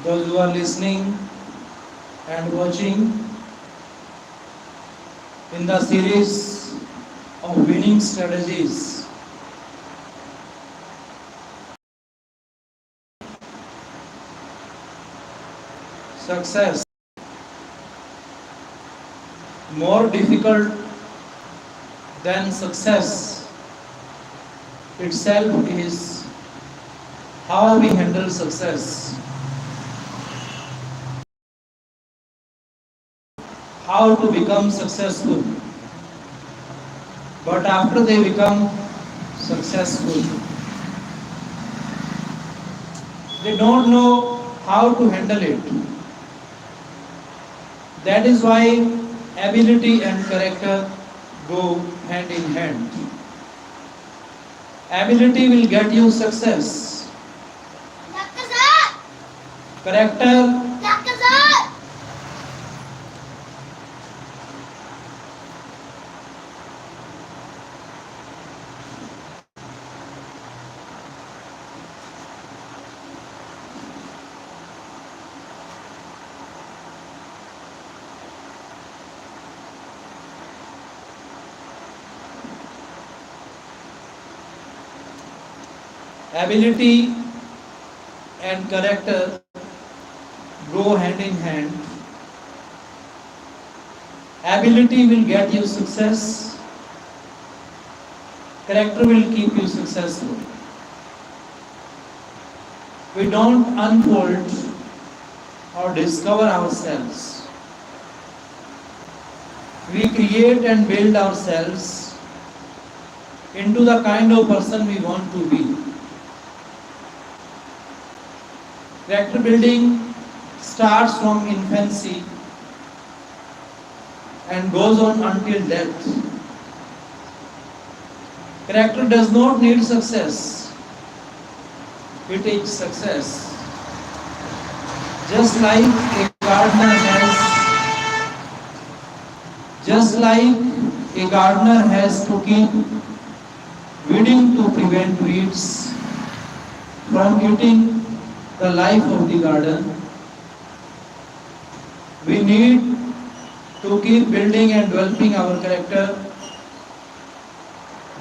those who are listening and watching in the series of winning strategies. Success more difficult than success itself is how we handle success, how to become successful. But after they become successful, they don't know how to handle it. That is why ability and character go hand in hand. Ability will get you success. Character ability and character go hand in hand. Ability will get you success. Character will keep you successful. We don't unfold or discover ourselves. We create and build ourselves into the kind of person we want to be. Character building starts from infancy and goes on until death. Character does not need success. It is success. Just like a gardener has to keep weeding to prevent weeds from eating the life of the garden, we need to keep building and developing our character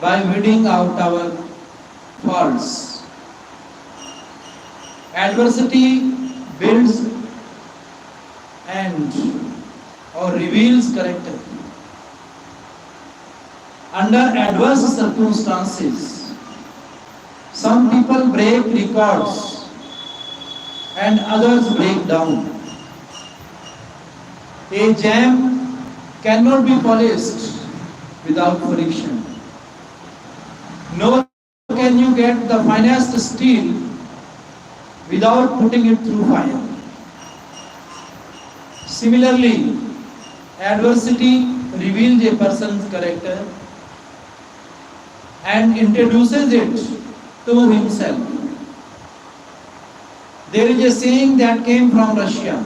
by weeding out our faults. Adversity builds and or reveals character. Under adverse circumstances, some people break records and others break down. A gem cannot be polished without friction. Nor can you get the finest steel without putting it through fire. Similarly, adversity reveals a person's character and introduces it to himself. There is a saying that came from Russia.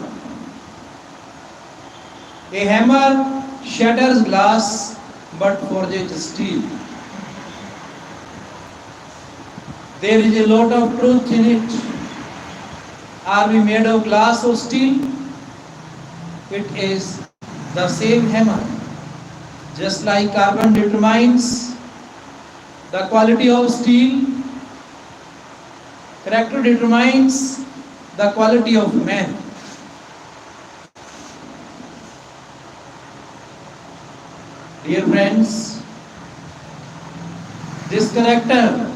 A hammer shatters glass but forges steel. There is a lot of truth in it. Are we made of glass or steel? It is the same hammer. Just like carbon determines the quality of steel, character determines the quality of man. Dear friends, this character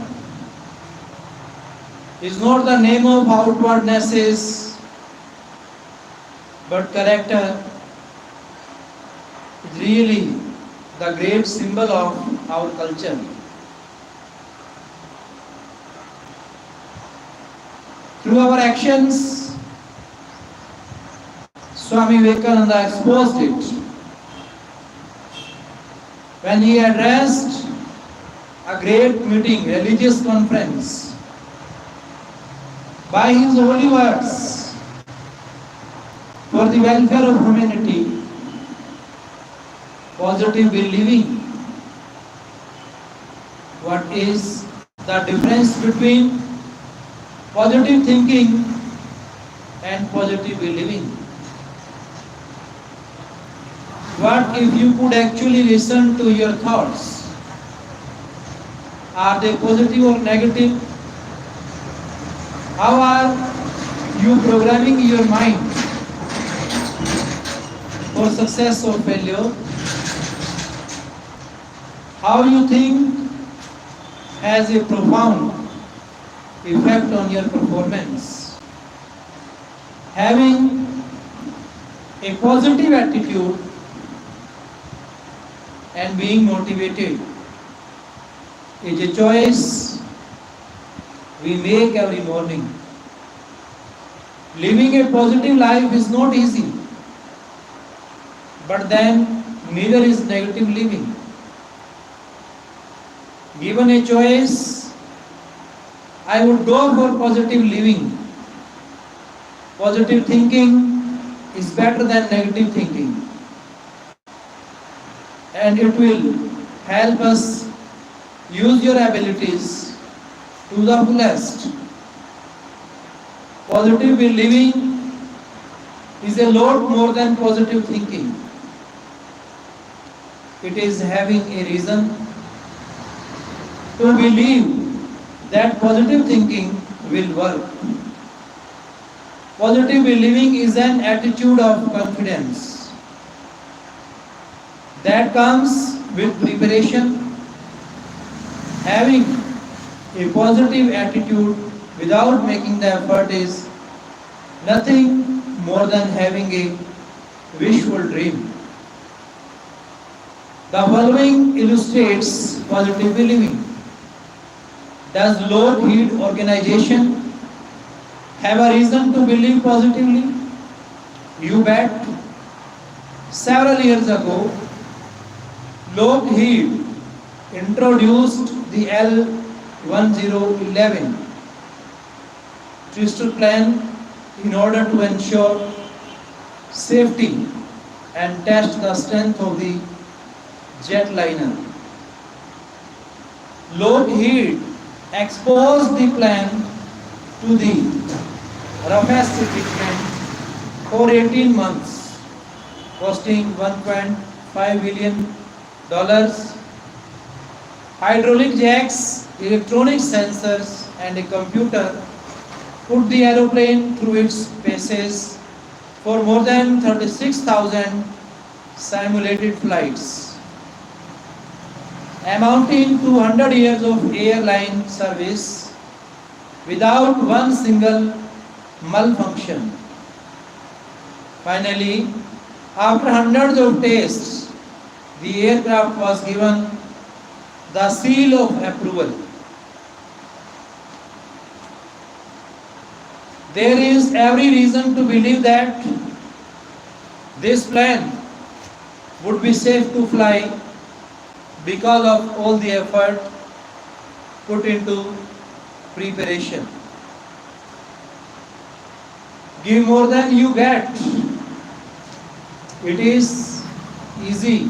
is not the name of outwardnesses, but character is really the great symbol of our culture. Through our actions, Swami Vivekananda exposed it when he addressed a great meeting, religious conference. By his holy words, for the welfare of humanity, positive believing. What is the difference between positive thinking and positive living. What if you could actually listen to your thoughts? Are they positive or negative? How are you programming your mind for success or failure? How you think has a profound effect on your performance. Having a positive attitude and being motivated is a choice we make every morning. Living a positive life is not easy, but then neither is negative living. Given a choice, I would go for positive living. Positive thinking is better than negative thinking, and it will help us use your abilities to the fullest. Positive living is a lot more than positive thinking. It is having a reason to believe that positive thinking will work. Positive believing is an attitude of confidence that comes with preparation. Having a positive attitude without making the effort is nothing more than having a wishful dream. The following illustrates positive believing. Does Lockheed organization have a reason to believe positively? You bet. Several years ago, Lockheed introduced the L-1011 twister plan in order to ensure safety and test the strength of the jetliner. Lockheed exposed the plan to the roughest equipment for 18 months, costing $1.5 billion. Hydraulic jacks, electronic sensors, and a computer put the aeroplane through its paces for more than 36,000 simulated flights, amounting to 100 years of airline service without one single malfunction. Finally, after hundreds of tests, the aircraft was given the seal of approval. There is every reason to believe that this plane would be safe to fly because of all the effort put into preparation. Give more than you get. It is easy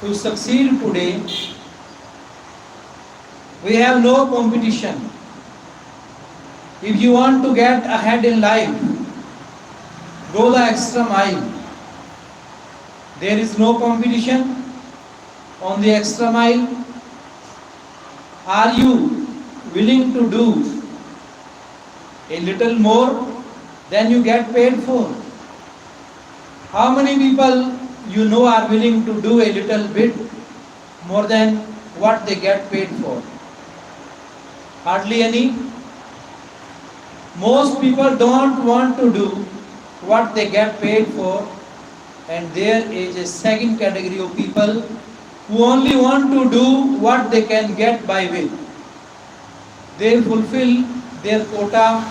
to succeed today. We have no competition. If you want to get ahead in life, go the extra mile. There is no competition on the extra mile. Are you willing to do a little more than you get paid for? How many people you know are willing to do a little bit more than what they get paid for? Hardly any. Most people don't want to do what they get paid for, and there is a second category of people who only want to do what they can get by with. They fulfill their quota,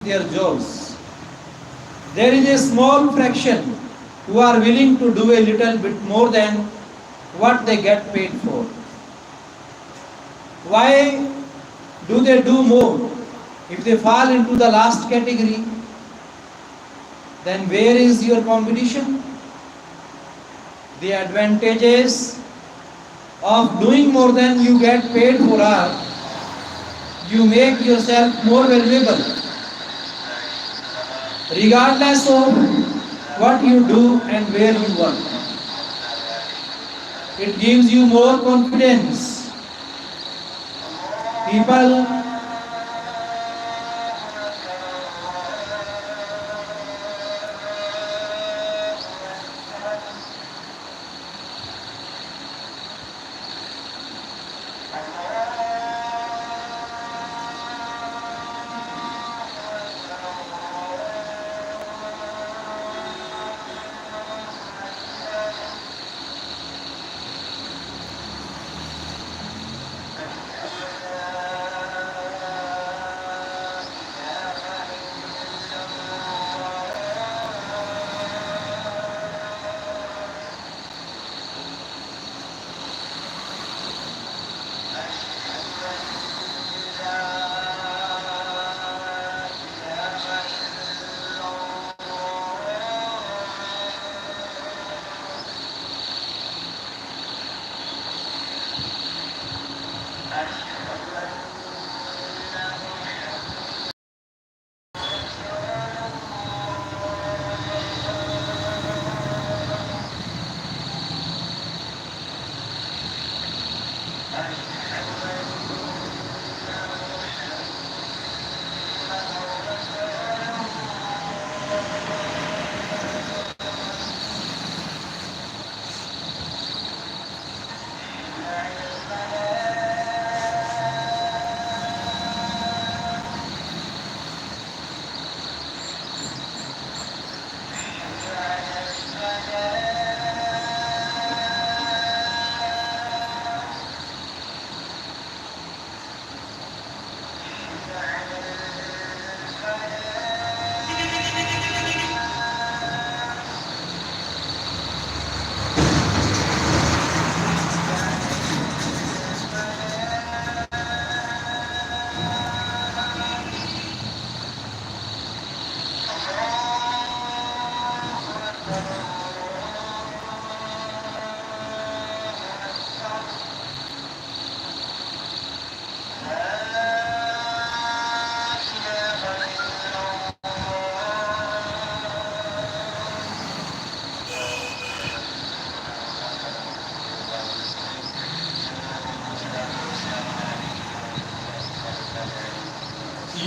their jobs. There is a small fraction who are willing to do a little bit more than what they get paid for. Why do they do more? If they fall into the last category, then where is your competition? The advantages of doing more than you get paid for are: you make yourself more valuable. regardless of what you do and where you work. It gives you more confidence. People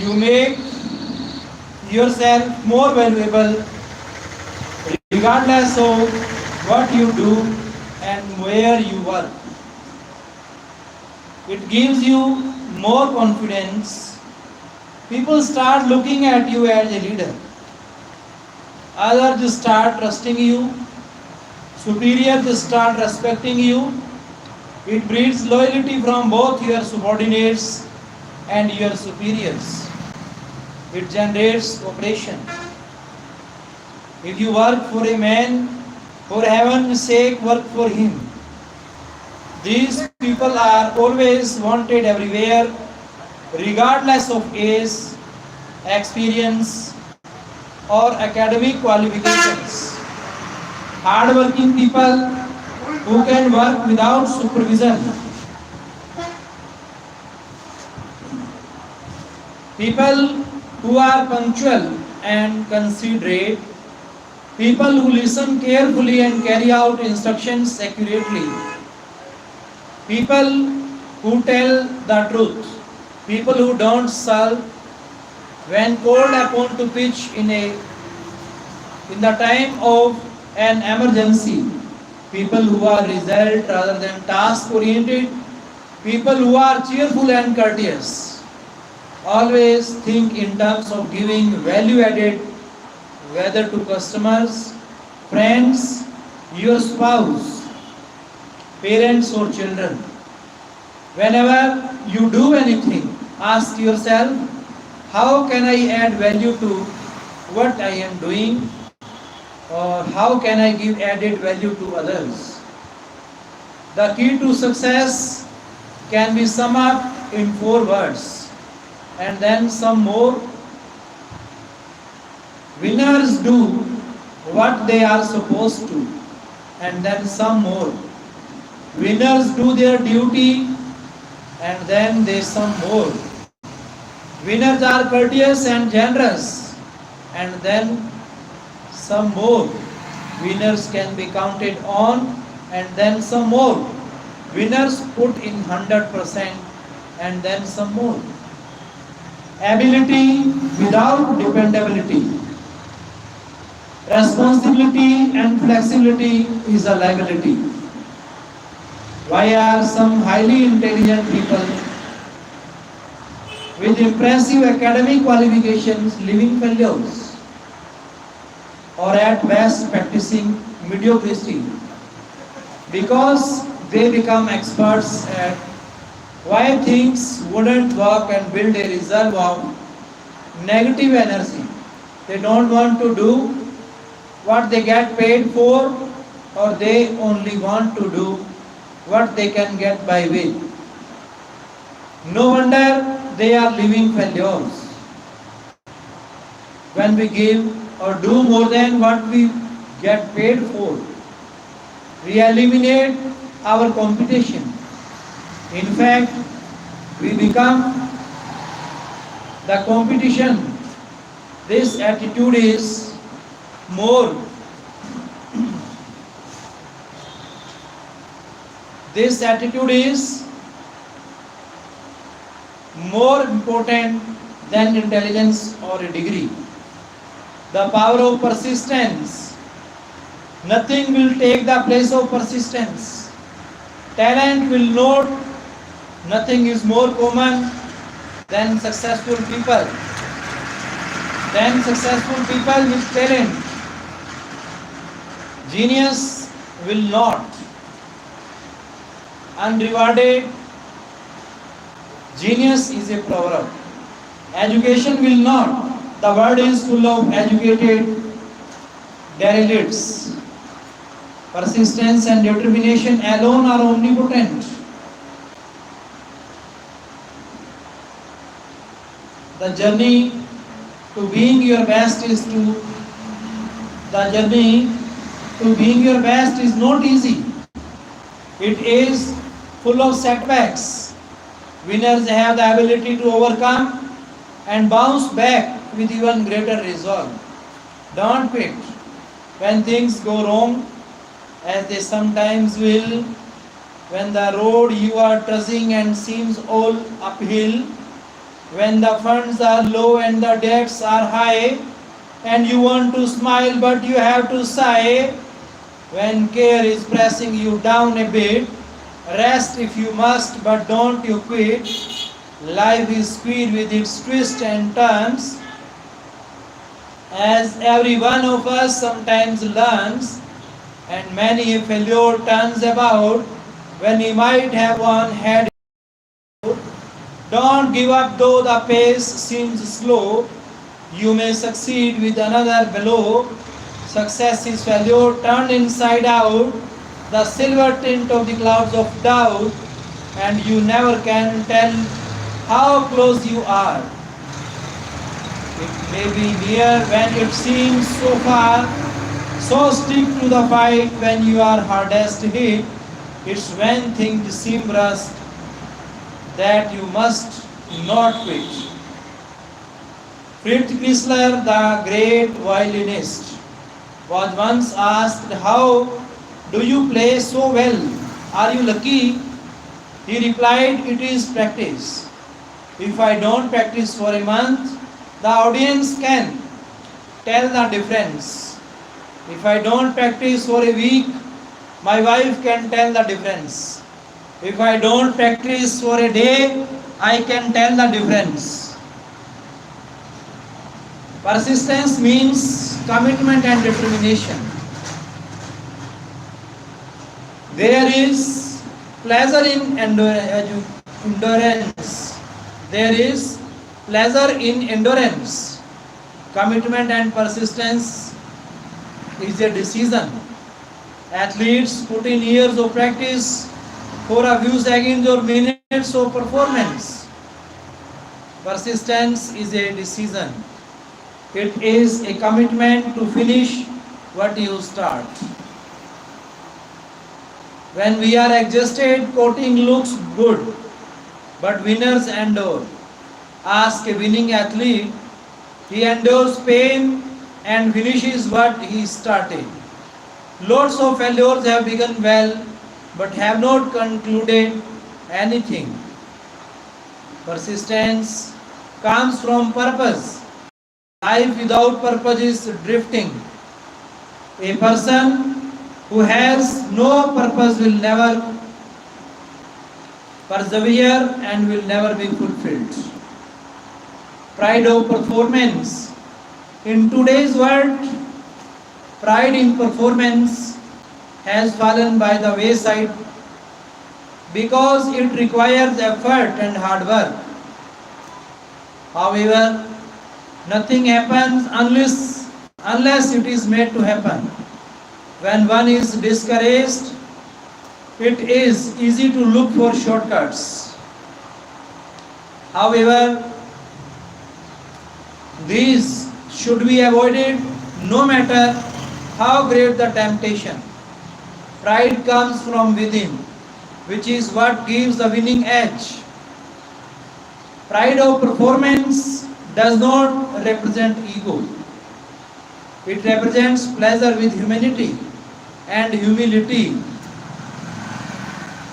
you make yourself more valuable regardless of what you do and where you work. It gives you more confidence. People start looking at you as a leader. Others start trusting you. Superiors start respecting you. It breeds loyalty from both your subordinates and your superiors. It generates cooperation. If you work for a man, for heaven's sake, work for him. These people are always wanted everywhere, regardless of age, experience, or academic qualifications. Hardworking people who can work without supervision. People who are punctual and considerate. People who listen carefully and carry out instructions accurately. People who tell the truth. People who don't sulk when called upon to pitch in the time of an emergency. People who are result rather than task oriented. People who are cheerful and courteous. Always think in terms of giving value added, whether to customers, friends, your spouse, parents or children. Whenever you do anything, ask yourself, how can I add value to what I am doing, or how can I give added value to others? The key to success can be summed up in 4 words and then some more. Winners do what they are supposed to, and then some more. Winners do their duty, and then they some more. Winners are courteous and generous, and then some more winners can be counted on, and then some more winners put in 100%, and then some more. Ability without dependability. Responsibility and flexibility is a liability. Why are some highly intelligent people with impressive academic qualifications living failures, or at best practicing mediocrity? Because they become experts at why things wouldn't work and build a reserve of negative energy. They don't want to do what they get paid for, or they only want to do what they can get by with. No wonder they are living failures. When we give or do more than what we get paid for, we eliminate our competition. In fact, we become the competition. This attitude is more this attitude is more important than intelligence or a degree. The power of persistence. Nothing will take the place of persistence. Talent will not. Nothing is more common than successful people. Successful people with talent. Genius will not. Unrewarded. Genius is a proverb. Education will not. The world is full of educated derelicts. Persistence and determination alone are omnipotent. The journey to being your best is not easy. It is full of setbacks. Winners have the ability to overcome and bounce back with even greater resolve. Don't quit when things go wrong, as they sometimes will, when the road you are trudging and seems all uphill, when the funds are low and the debts are high, and you want to smile but you have to sigh, when care is pressing you down a bit, rest if you must but don't you quit. Life is sweet with its twists and turns, as every one of us sometimes learns, and many a failure turns about when he might have one had. Don't give up though the pace seems slow. You may succeed with another below. Success is failure turned inside out, the silver tint of the clouds of doubt, and you never can tell how close you are. It may be near when it seems so far. So stick to the fight when you are hardest hit. It's when things seem rust that you must not quit. Fritz Kreisler, the great violinist, was once asked, "How do you play so well? Are you lucky?" He replied, "It is practice. If I don't practice for a month, the audience can tell the difference. If I don't practice for a week, my wife can tell the difference. If I don't practice for a day, I can tell the difference." Persistence means commitment and determination. There is pleasure in endurance. There is pleasure in endurance. Commitment and persistence is a decision. Athletes put in years of practice for a few seconds or minutes of performance. Persistence is a decision. It is a commitment to finish what you start. When we are exhausted, quoting looks good, but winners endure. Ask a winning athlete He endures pain and finishes what he started. Lots of failures have begun well but have not concluded anything. Persistence comes from purpose. Life without purpose is drifting. A person who has no purpose will never persevere and will never be fulfilled. Pride of performance. In today's world, pride in performance has fallen by the wayside because it requires effort and hard work. However, nothing happens unless it is made to happen. When one is discouraged, it is easy to look for shortcuts. However, these should be avoided no matter how great the temptation. Pride comes from within, which is what gives the winning edge. Pride of performance does not represent ego. It represents pleasure with humanity and humility.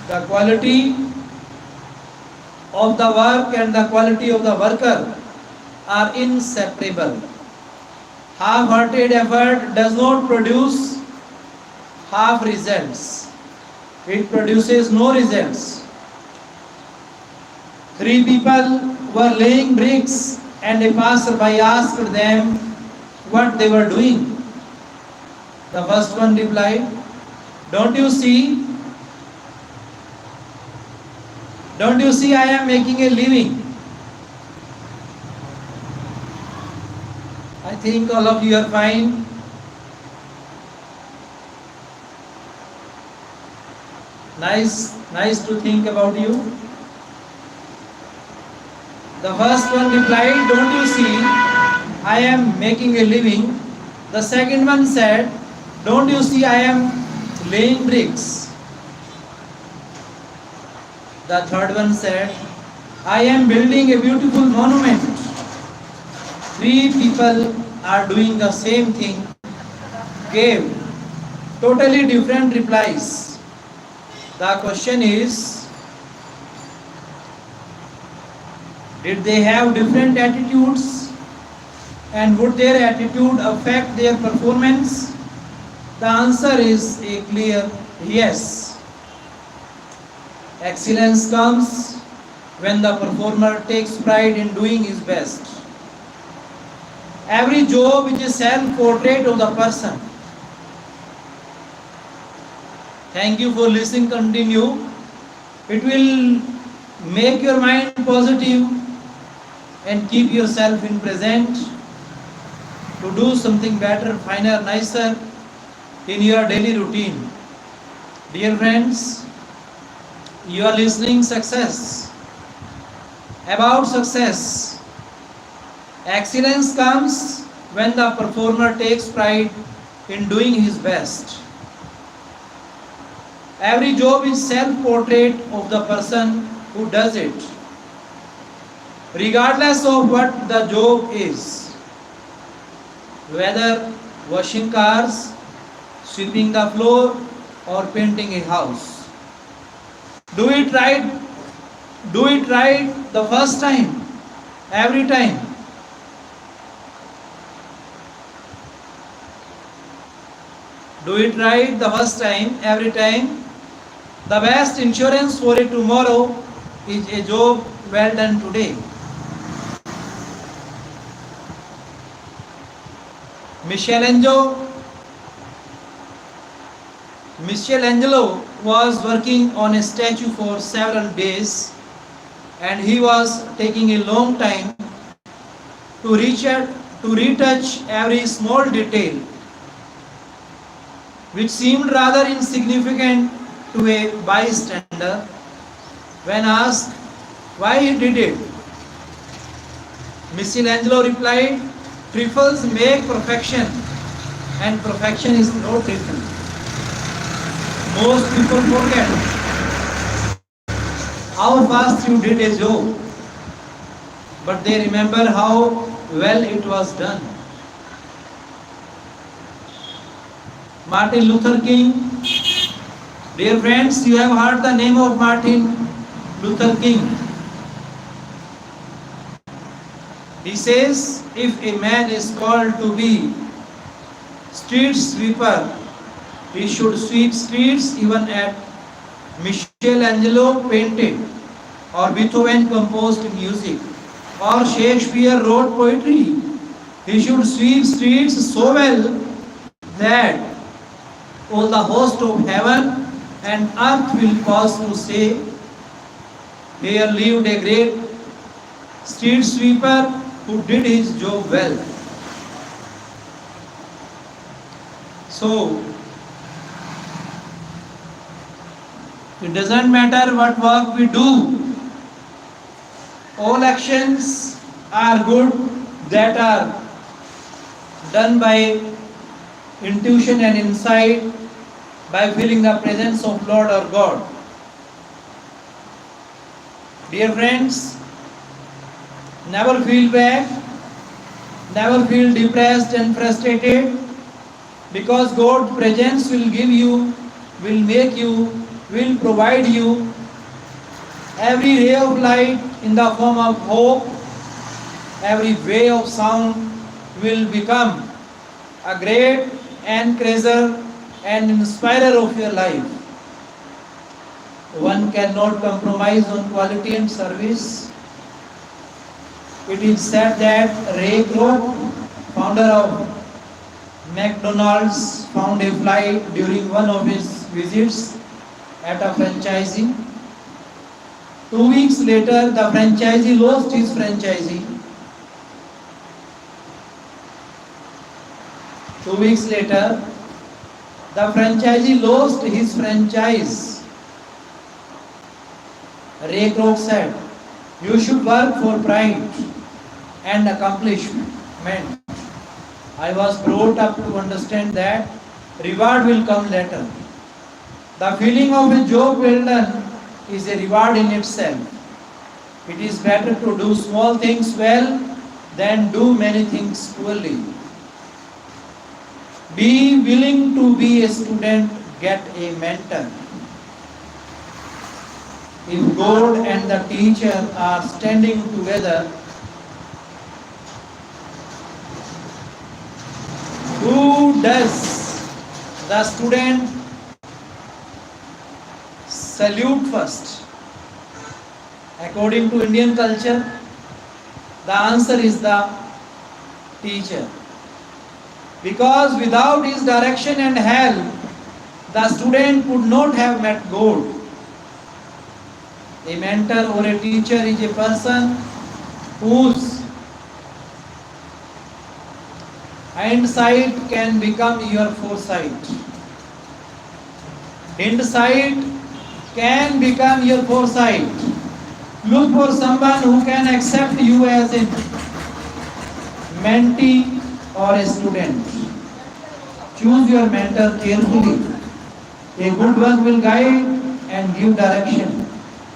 The quality of the work and the quality of the worker are inseparable. Half-hearted effort does not produce half results. It produces no results. Three people were laying bricks and a passerby asked them what they were doing. The first one replied, Don't you see I am making a living? I think all of you are fine. Nice to think about you. The first one replied, Don't you see I am making a living? The second one said, Don't you see I am laying bricks? The third one said, I am building a beautiful monument. Three people are doing the same thing, gave totally different replies. The question is, did they have different attitudes? And would their attitude affect their performance? The answer is a clear yes. Excellence comes when the performer takes pride in doing his best. Every job is a self-portrait of the person. Thank you for listening. Continue. It will make your mind positive and keep yourself in present to do something better, finer, nicer in your daily routine. Dear friends, you are listening success. About success. Excellence comes when the performer takes pride in doing his best. Every job is self-portrait of the person who does it, regardless of what the job is. Whether washing cars, sweeping the floor, or painting a house. Do it right the first time, every time. Do it right the first time, every time. The best insurance for a tomorrow is a job well done today. Michelangelo was working on a statue for several days and he was taking a long time to retouch every small detail, which seemed rather insignificant to a bystander. When asked why he did it, Michelangelo replied, "Trifles make perfection, and perfection is no trifle." Most people forget how fast you did a job, but they remember how well it was done. Martin Luther King. Dear friends, you have heard the name of Martin Luther King. He says, if a man is called to be street sweeper, he should sweep streets even at Michelangelo painted, or Beethoven composed music, or Shakespeare wrote poetry. He should sweep streets so well that all the host of heaven and earth will pause to say, here lived a great street sweeper who did his job well. So, it doesn't matter what work we do. All actions are good that are done by intuition and insight, by feeling the presence of Lord or God. Dear friends, never feel bad, never feel depressed and frustrated, because God's presence will give you, will make you, will provide you every ray of light in the form of hope. Every way of sound will become a great encourager and inspirer of your life. One cannot compromise on quality and service. It is said that Ray Kroc, founder of McDonald's, found a fly during one of his visits at a franchisee. 2 weeks later, the franchisee lost his franchisee. 2 weeks later, the franchisee lost his franchise. Ray Kroc said, you should work for pride and accomplishment. I was brought up to understand that reward will come later. The feeling of a job well done is a reward in itself. It is better to do small things well than do many things poorly. Be willing to be a student, get a mentor. If God and the teacher are standing together, who does the student salute first? According to Indian culture, the answer is the teacher. Because without his direction and help, the student could not have met God. A mentor or a teacher is a person whose hindsight can become your foresight. Hindsight can become your foresight. Look for someone who can accept you as a mentee or a student. Choose your mentor carefully. A good one will guide and give direction.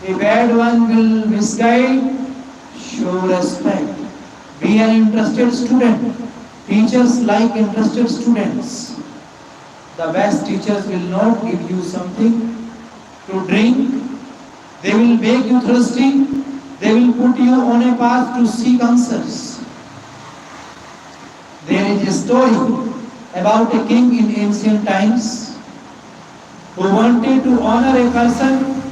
A bad one will misguide, show respect. Be an interested student. Teachers like interested students. The best teachers will not give you something to drink. They will make you thirsty. They will put you on a path to seek answers. There is a story about a king in ancient times who wanted to honor a person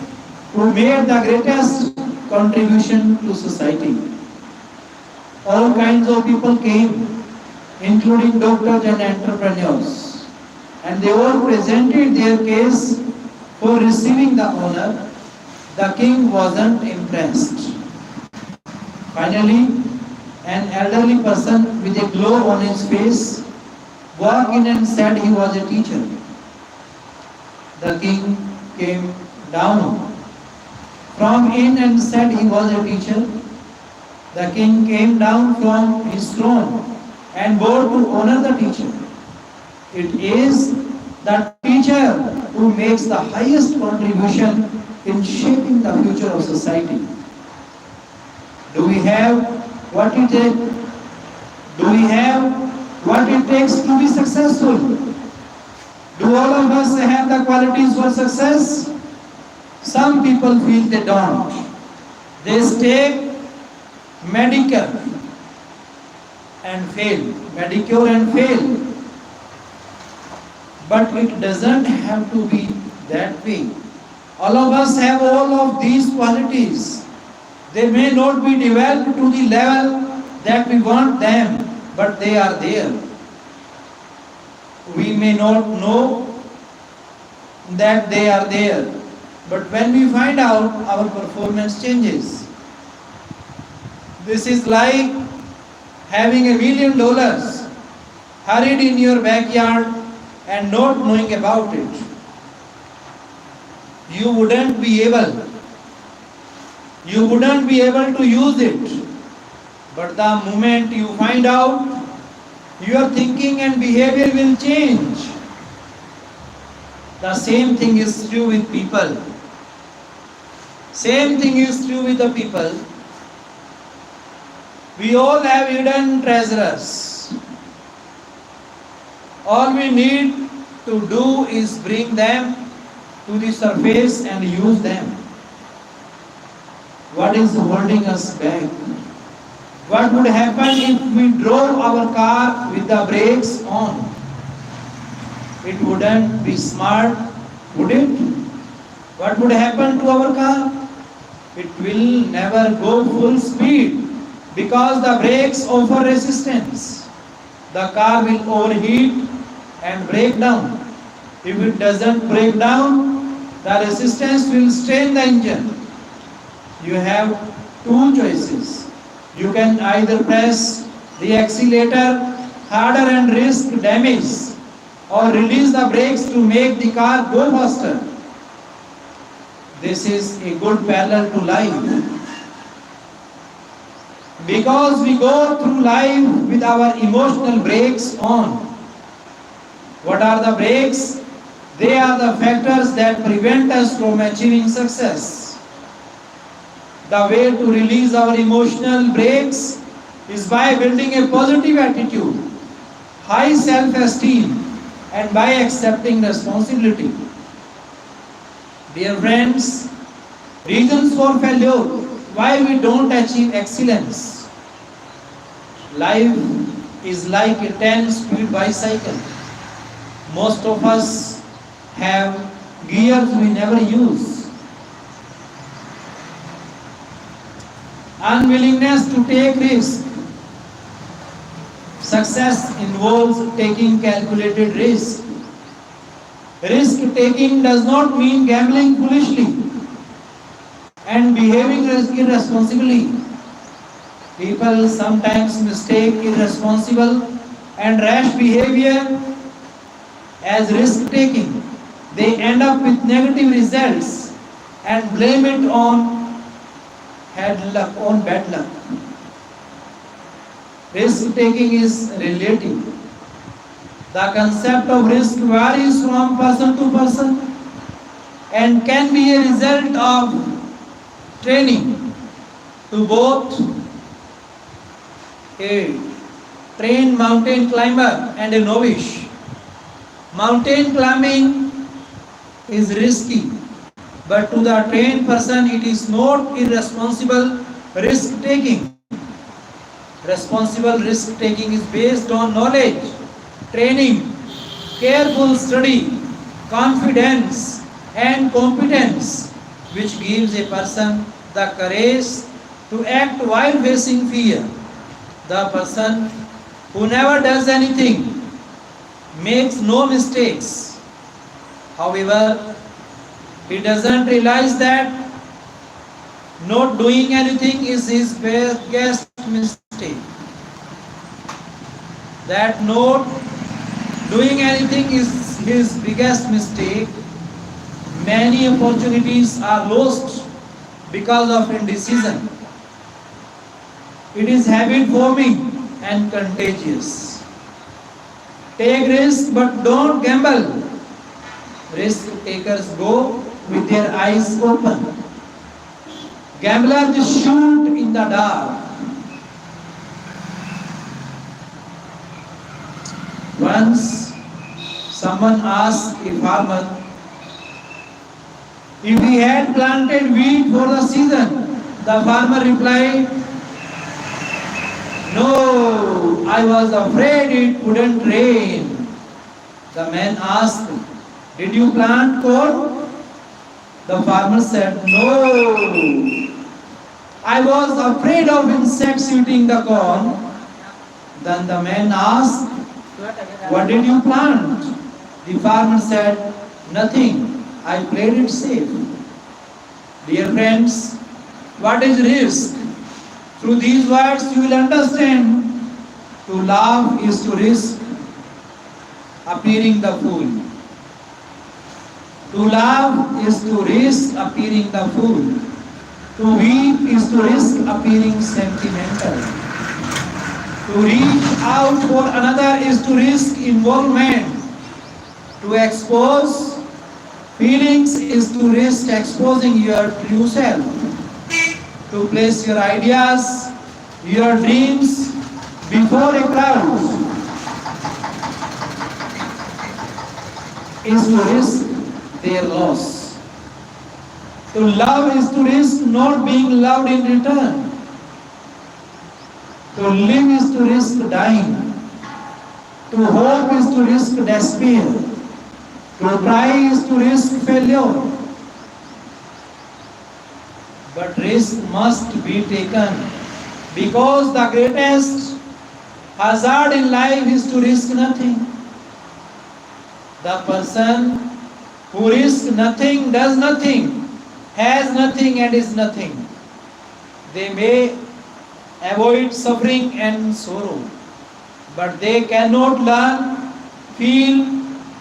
who made the greatest contribution to society. All kinds of people came, including doctors and entrepreneurs, and they all presented their case for receiving the honor. The king wasn't impressed. Finally, an elderly person with a glow on his face walked in and said he was a teacher. The king came down from in and said he was a teacher. The king came down from his throne and bowed to honor the teacher. It is the teacher who makes the highest contribution in shaping the future of society. Do we have what it takes Do we have what it takes to be successful? Do all of us have the qualities for success? Some people feel they don't. They stay mediocre and fail. Mediocre and fail. But it doesn't have to be that way. All of us have all of these qualities. They may not be developed to the level that we want them, but they are there. We may not know that they are there, but when we find out, our performance changes. This is like having $1 million hurried in your backyard and not knowing about it. You wouldn't be able to use it. But the moment you find out, your thinking and behavior will change. The same thing is true with people. Same thing is true with the people. We all have hidden treasures. All we need to do is bring them to the surface and use them. What is holding us back? What would happen if we drove our car with the brakes on? It wouldn't be smart, would it? What would happen to our car? It will never go full speed because the brakes offer resistance. The car will overheat and break down. If it doesn't break down, the resistance will strain the engine. You have two choices. You can either press the accelerator harder and risk damage, or release the brakes to make the car go faster. This is a good parallel to life. Because we go through life with our emotional brakes on. What are the brakes? They are the factors that prevent us from achieving success. The way to release our emotional brakes is by building a positive attitude, high self-esteem, and by accepting responsibility. Dear friends, reasons for failure, why we don't achieve excellence. Life is like a 10-speed bicycle. Most of us have gears we never use. Unwillingness to take risk. Success involves taking calculated risk. Risk taking does not mean gambling foolishly and behaving irresponsibly. People sometimes mistake irresponsible and rash behavior as risk taking. They end up with negative results and blame it on bad luck. Risk taking is relative. The concept of risk varies from person to person and can be a result of training to both a trained mountain climber and a novice. Mountain climbing is risky, but to the trained person it is not irresponsible risk taking. Responsible risk taking is based on knowledge, training, careful study, confidence, and competence, which gives a person the courage to act while facing fear. The person who never does anything makes no mistakes. However, he doesn't realize that not doing anything is his biggest mistake. That not doing anything is his biggest mistake. Many opportunities are lost because of indecision. It is habit forming and contagious. Take risk but don't gamble. Risk takers go with their eyes open. Gamblers shoot in the dark. Once someone asked a farmer if he had planted wheat for the season. The farmer replied, "No, I was afraid it wouldn't rain." The man asked, "Did you plant corn?" The farmer said, "No, I was afraid of insects eating the corn." Then the man asked, "What did you plant?" The farmer said, "Nothing, I played it safe." Dear friends, what is risk? Through these words you will understand to laugh is to risk appearing the fool. To laugh is to risk appearing the fool. To weep is to risk appearing sentimental. To reach out for another is to risk involvement. To expose feelings is to risk exposing your true self. To place your ideas, your dreams before a crowd is to risk their loss. To love is to risk not being loved in return. To live is to risk dying. To hope is to risk despair. To try is to risk failure. But risk must be taken because the greatest hazard in life is to risk nothing. The person who risks nothing does nothing, has nothing and is nothing. They may avoid suffering and sorrow, but they cannot learn, feel,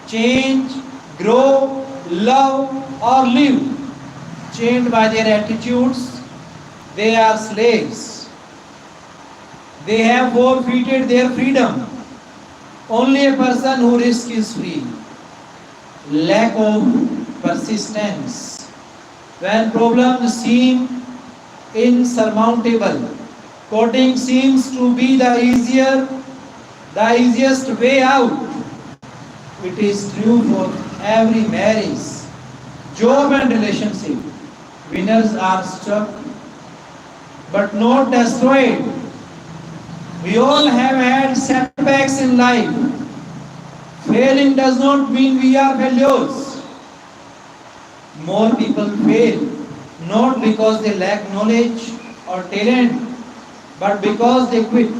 change, grow, love or live. Chained by their attitudes, they are slaves. They have forfeited their freedom. Only a person who risks is free. Lack of persistence. When problems seem insurmountable, coping seems to be the easiest way out. It is true for every marriage, job and relationship. Winners are struck but not destroyed. We all have had setbacks in life. Failing does not mean we are failures. More people fail not because they lack knowledge or talent, but because they quit.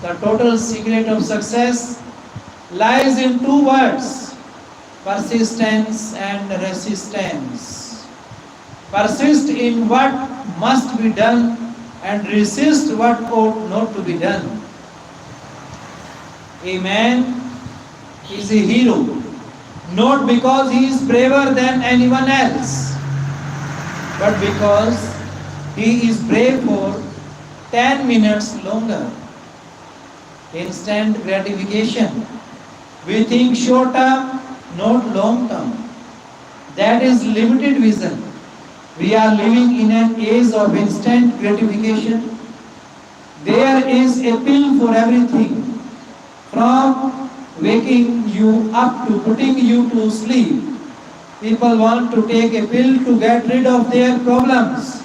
The total secret of success lies in two words: persistence and resistance. Persist in what must be done and resist what ought not to be done. A man is a hero not because he is braver than anyone else, but because he is brave for 10 minutes longer. Instant gratification. We think short term, not long term. That is limited vision. We are living in an age of instant gratification. There is a pill for everything, from waking you up to putting you to sleep. People want to take a pill to get rid of their problems.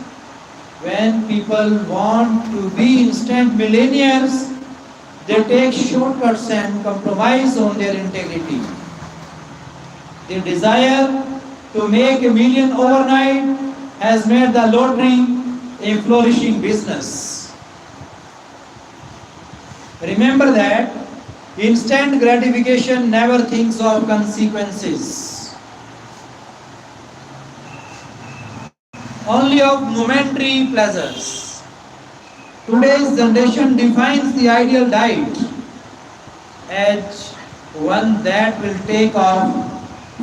When people want to be instant millionaires, they take shortcuts and compromise on their integrity. The desire to make $1 million overnight has made the lottery a flourishing business. Remember that instant gratification never thinks of consequences, only of momentary pleasures. Today's generation defines the ideal diet as one that will take off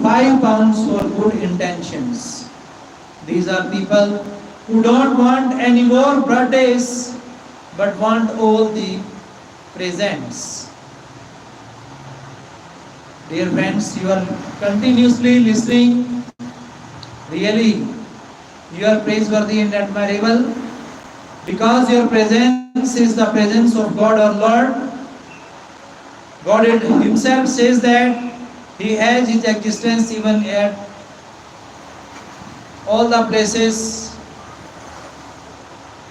5 pounds for good intentions. These are people who don't want any more birthdays but want all the presents. Dear friends, you are continuously listening. Really, you are praiseworthy and admirable because your presence is the presence of God our Lord. God himself says that he has his existence even at all the places,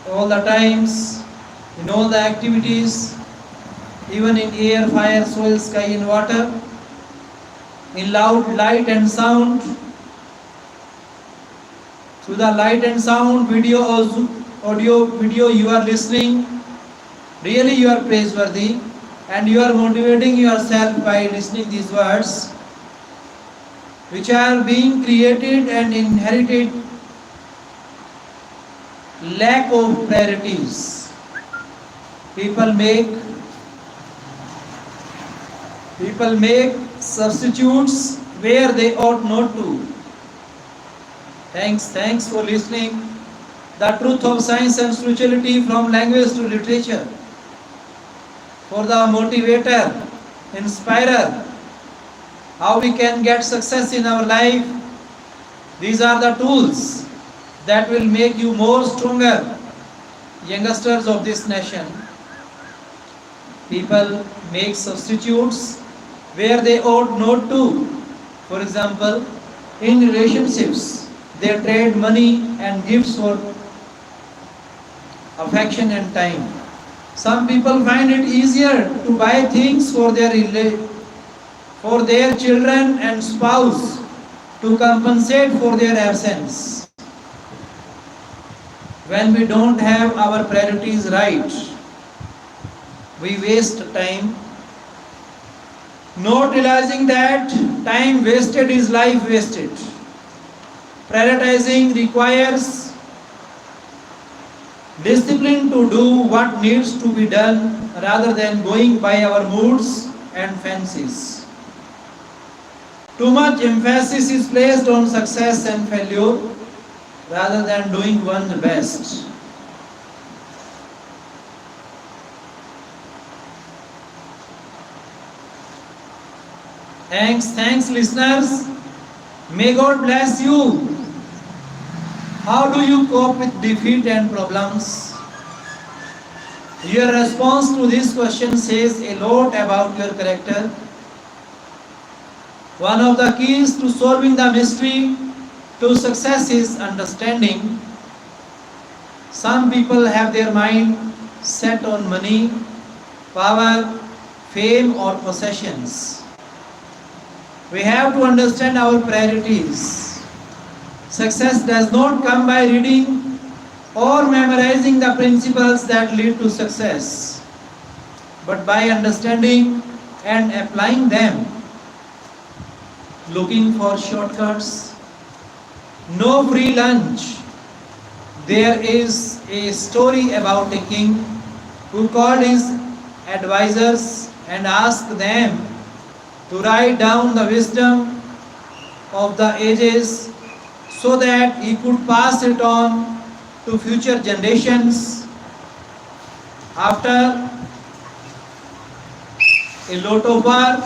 all the times, in all the activities, even in air, fire, soil, sky and water, in loud light and sound, through the light and sound, video or audio, video you are listening. Really you are praiseworthy and you are motivating yourself by listening these words which are being created and inherited lack of priorities. People make substitutes where they ought not to. Thanks for listening. The truth of science and spirituality from language to literature. For the motivator, inspirer, how we can get success in our life. These are the tools that will make you more stronger, youngsters of this nation. People make substitutes where they ought not to. For example, in relationships, they trade money and gifts for affection and time. Some people find it easier to buy things for their children and spouse to compensate for their absence. When we don't have our priorities right, we waste time, not realizing that time wasted is life wasted. Prioritizing requires discipline to do what needs to be done rather than going by our moods and fancies. Too much emphasis is placed on success and failure rather than doing one's best. Thanks listeners. May God bless you. How do you cope with defeat and problems? Your response to this question says a lot about your character. One of the keys to solving the mystery to success is understanding. Some people have their mind set on money, power, fame or possessions. We have to understand our priorities. Success does not come by reading or memorizing the principles that lead to success, but by understanding and applying them. Looking for shortcuts, no free lunch. There is a story about a king who called his advisors and asked them to write down the wisdom of the ages so that he could pass it on to future generations. After a lot of work,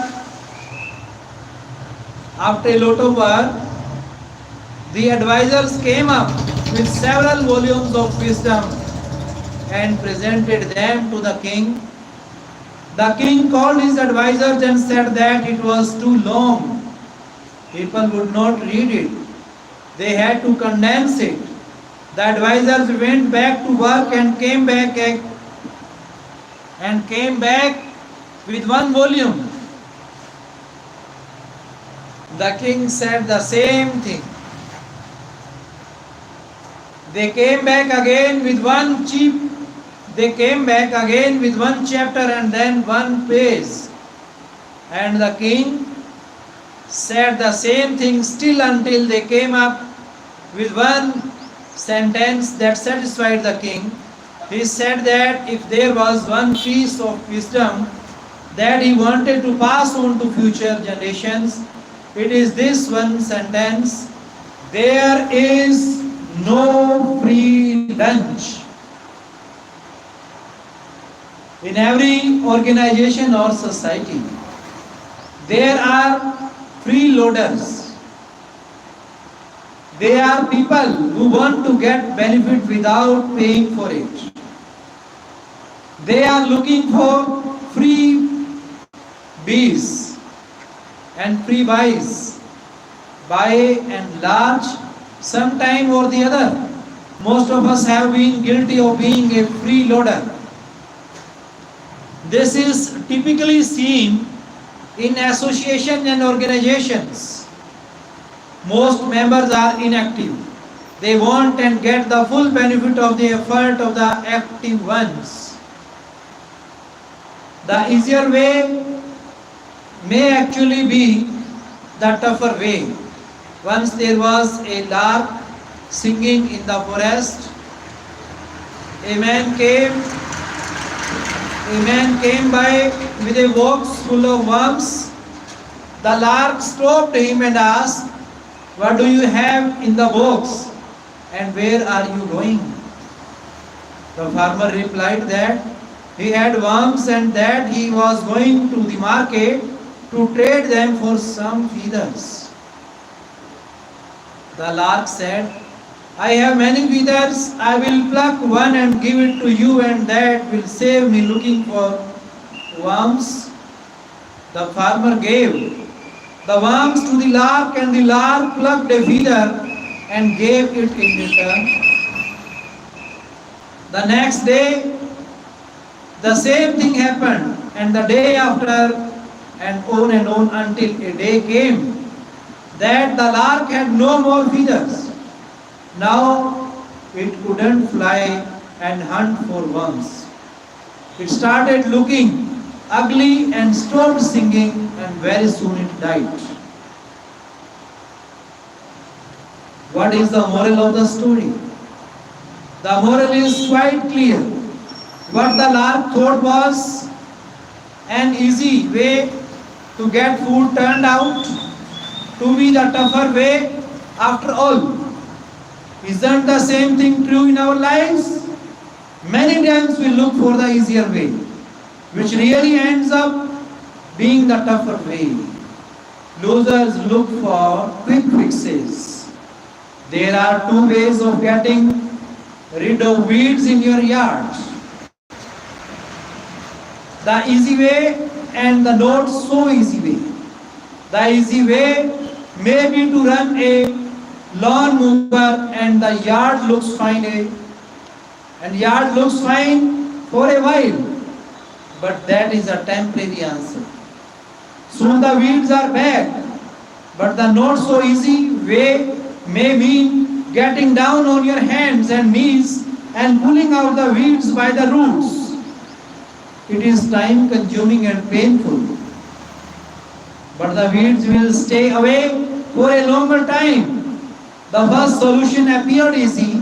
the advisors came up with several volumes of wisdom and presented them to the king. The king called his advisors and said that it was too long. People would not read it. They had to condense it. The advisors went back to work and came back with one volume. The king said the same thing. They came back again with one chapter and then one page. And the king said the same thing still until they came up with one sentence that satisfied the king. He said that if there was one piece of wisdom that he wanted to pass on to future generations, it is this one sentence: there is no free lunch. In every organization or society, there are freeloaders. They are people who want to get benefit without paying for it. They are looking for free bees and free buys, by and large, sometime or the other. Most of us have been guilty of being a freeloader. This is typically seen in associations and organizations. Most members are inactive. They want and get the full benefit of the effort of the active ones. The easier way may actually be the tougher way. Once there was a lark singing in the forest. A man came by with a box full of worms. The lark stopped him and asked, "What do you have in the box, and where are you going?" The farmer replied that he had worms and that he was going to the market to trade them for some feathers. The lark said, "I have many feathers. I will pluck one and give it to you, and that will save me looking for worms." The farmer gave the worms to the lark, and the lark plucked a feather and gave it in return. The next day, the same thing happened, and the day after, and on until a day came that the lark had no more feathers. Now it couldn't fly and hunt for worms. It started looking ugly and stopped singing, and very soon it died. What is the moral of the story? The moral is quite clear. What the lark thought was an easy way to get food turned out to be the tougher way after all. Isn't the same thing true in our lives? Many times we look for the easier way, which really ends up being the tougher way. Losers look for quick fixes. There are two ways of getting rid of weeds in your yard. The easy way and the not so easy way. The easy way may be to run a lawn mower and the yard looks fine for a while, but that is a temporary answer. Soon the weeds are back, but the not so easy way may mean getting down on your hands and knees and pulling out the weeds by the roots. It is time consuming and painful, but the weeds will stay away for a longer time. The first solution appeared easy,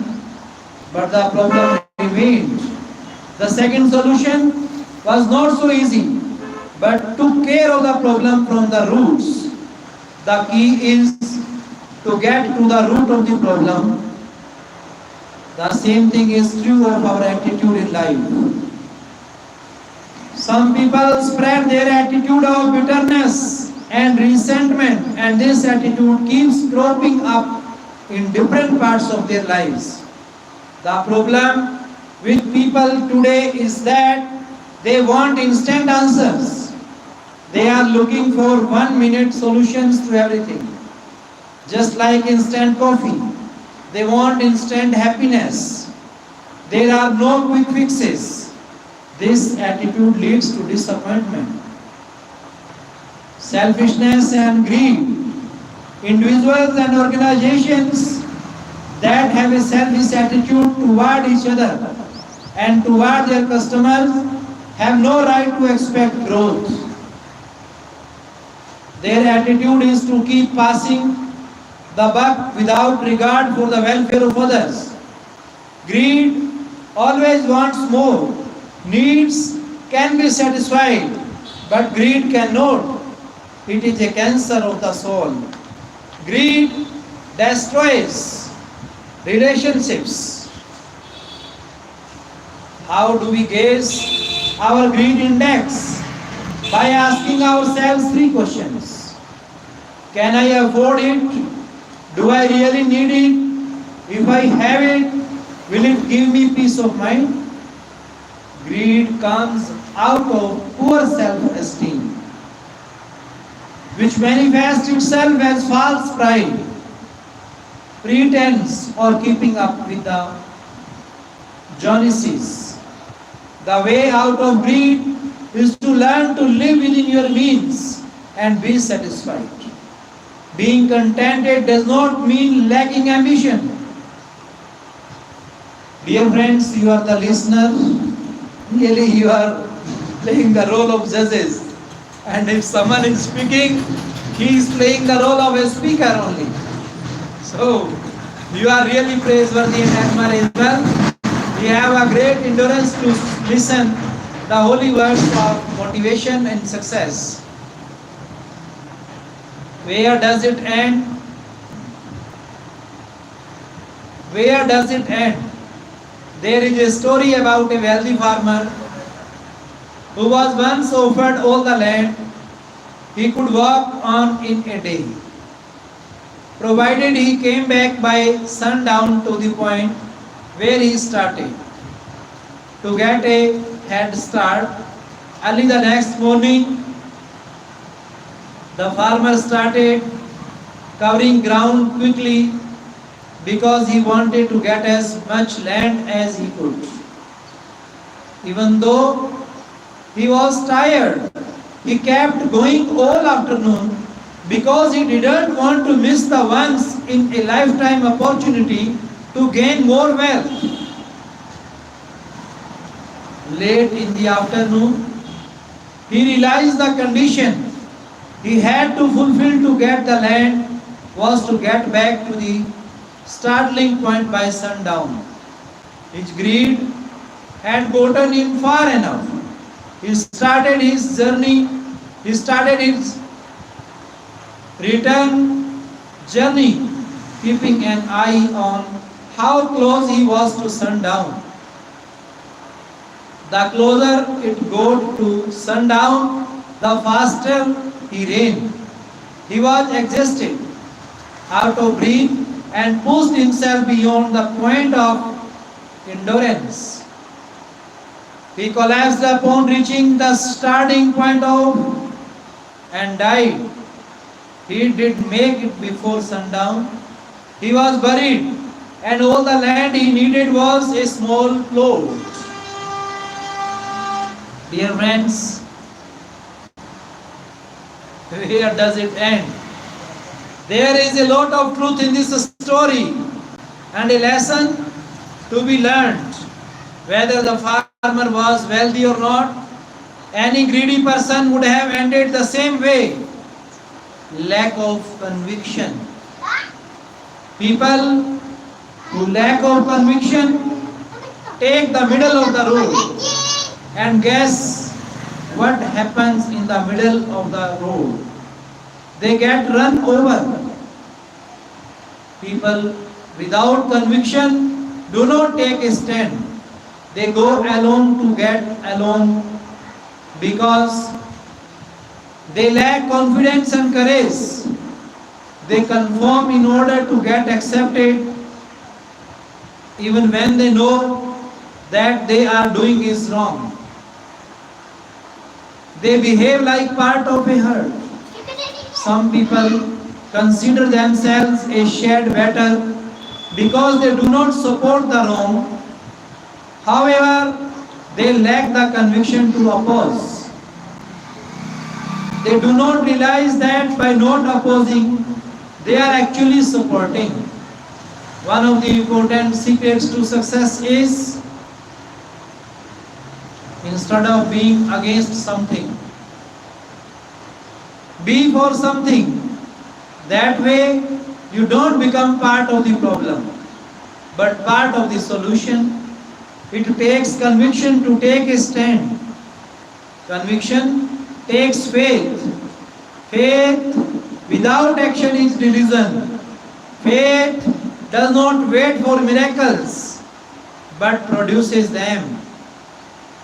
but the problem remained. The second solution was not so easy, but took care of the problem from the roots. The key is to get to the root of the problem. The same thing is true of our attitude in life. Some people spread their attitude of bitterness and resentment, and this attitude keeps cropping up in different parts of their lives. The problem with people today is that they want instant answers. They are looking for 1-minute solutions to everything. Just like instant coffee, they want instant happiness. There are no quick fixes. This attitude leads to disappointment, selfishness and greed. Individuals and organizations that have a selfish attitude toward each other and toward their customers have no right to expect growth. Their attitude is to keep passing the buck without regard for the welfare of others. Greed always wants more. Needs can be satisfied, but greed cannot. It is a cancer of the soul. Greed destroys relationships. How do we gauge our greed index? By asking ourselves 3 questions. Can I afford it? Do I really need it? If I have it, will it give me peace of mind? Greed comes out of poor self-esteem. which manifests itself as false pride, pretense, or keeping up with the Joneses. The way out of greed is to learn to live within your means and be satisfied. Being contented does not mean lacking ambition. Dear friends, you are the listener. Really, you are playing the role of judges. And if someone is speaking, he is playing the role of a speaker only. So, you are really praiseworthy and admirable. We have a great endurance to listen the holy words of motivation and success. Where does it end? Where does it end? There is a story about a wealthy farmer who was once offered all the land he could walk on in a day, provided he came back by sundown to the point where he started. To get a head start, early the next morning, the farmer started covering ground quickly because he wanted to get as much land as he could. Even though he was tired, he kept going all afternoon because he didn't want to miss the once in a lifetime opportunity to gain more wealth. Late in the afternoon, he realized the condition he had to fulfill to get the land was to get back to the starting point by sundown. His greed had gotten him far enough. He started his return journey, keeping an eye on how close he was to sundown. The closer it got to sundown, the faster he ran. He was exhausted, out of breath, and pushed himself beyond the point of endurance. He collapsed upon reaching the starting point and died. He did make it before sundown. He was buried, and all the land he needed was a small plot. Dear friends, where does it end? There is a lot of truth in this story and a lesson to be learned. Whether the farmer was wealthy or not, any greedy person would have ended the same way. Lack of conviction. People who lack of conviction take the middle of the road. And guess what happens in the middle of the road? They get run over. People without conviction do not take a stand. They go alone to get along because they lack confidence and courage. They conform in order to get accepted even when they know that they are doing is wrong. They behave like part of a herd. Some people consider themselves a shade better because they do not support the wrong. However, they lack the conviction to oppose. They do not realize that by not opposing, they are actually supporting. One of the important secrets to success is, instead of being against something, be for something. That way, you don't become part of the problem, but part of the solution. It takes conviction to take a stand. Conviction takes faith. Faith without action is delusion. Faith does not wait for miracles, but produces them.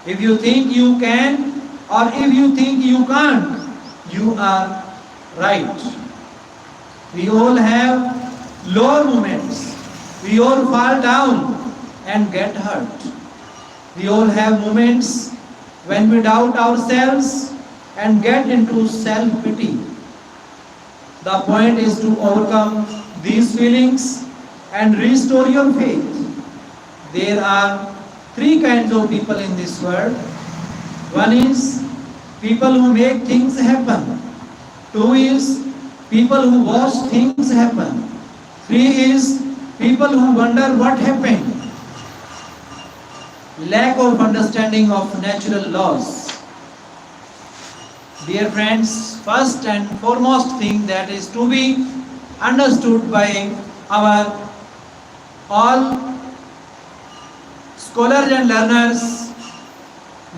If you think you can, or if you think you can't, you are right. We all have low moments. We all fall down and get hurt. We all have moments when we doubt ourselves and get into self-pity. The point is to overcome these feelings and restore your faith. There are three kinds of people in this world. One is people who make things happen. Two is people who watch things happen. Three is people who wonder what happened. Lack of understanding of natural laws. Dear friends, first and foremost thing that is to be understood by our all scholars and learners,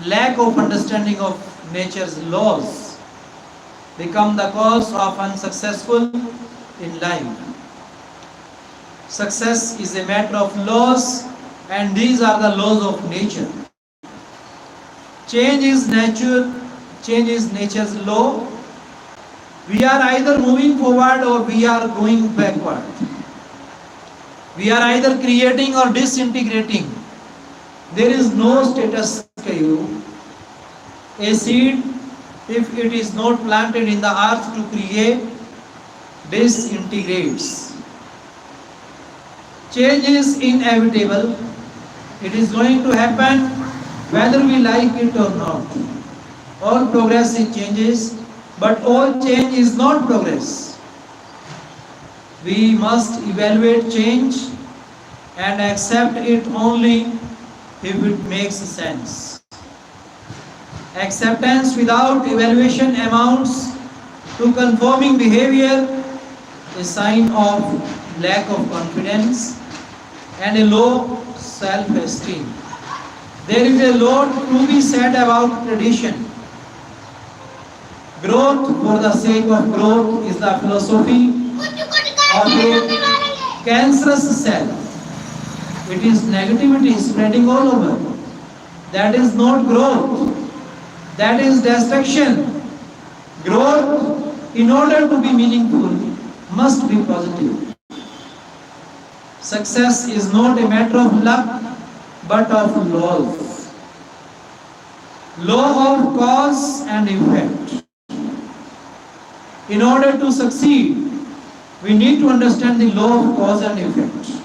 lack of understanding of nature's laws become the cause of unsuccessful in life. Success is a matter of laws, and these are the laws of nature. Change is nature's law. We are either moving forward or we are going backward. We are either creating or disintegrating. There is no status quo. A seed, if it is not planted in the earth to create, disintegrates. Change is inevitable. It is going to happen whether we like it or not. All progress is changes, but all change is not progress. We must evaluate change and accept it only if it makes sense. Acceptance without evaluation amounts to conforming behavior, a sign of lack of confidence and a low self-esteem. There is a lot to be said about tradition. Growth for the sake of growth is the philosophy of a cancerous cell. It is negativity spreading all over. That is not growth. That is destruction. Growth, in order to be meaningful, must be positive. Success is not a matter of luck, but of laws. Law of cause and effect. In order to succeed, we need to understand the law of cause and effect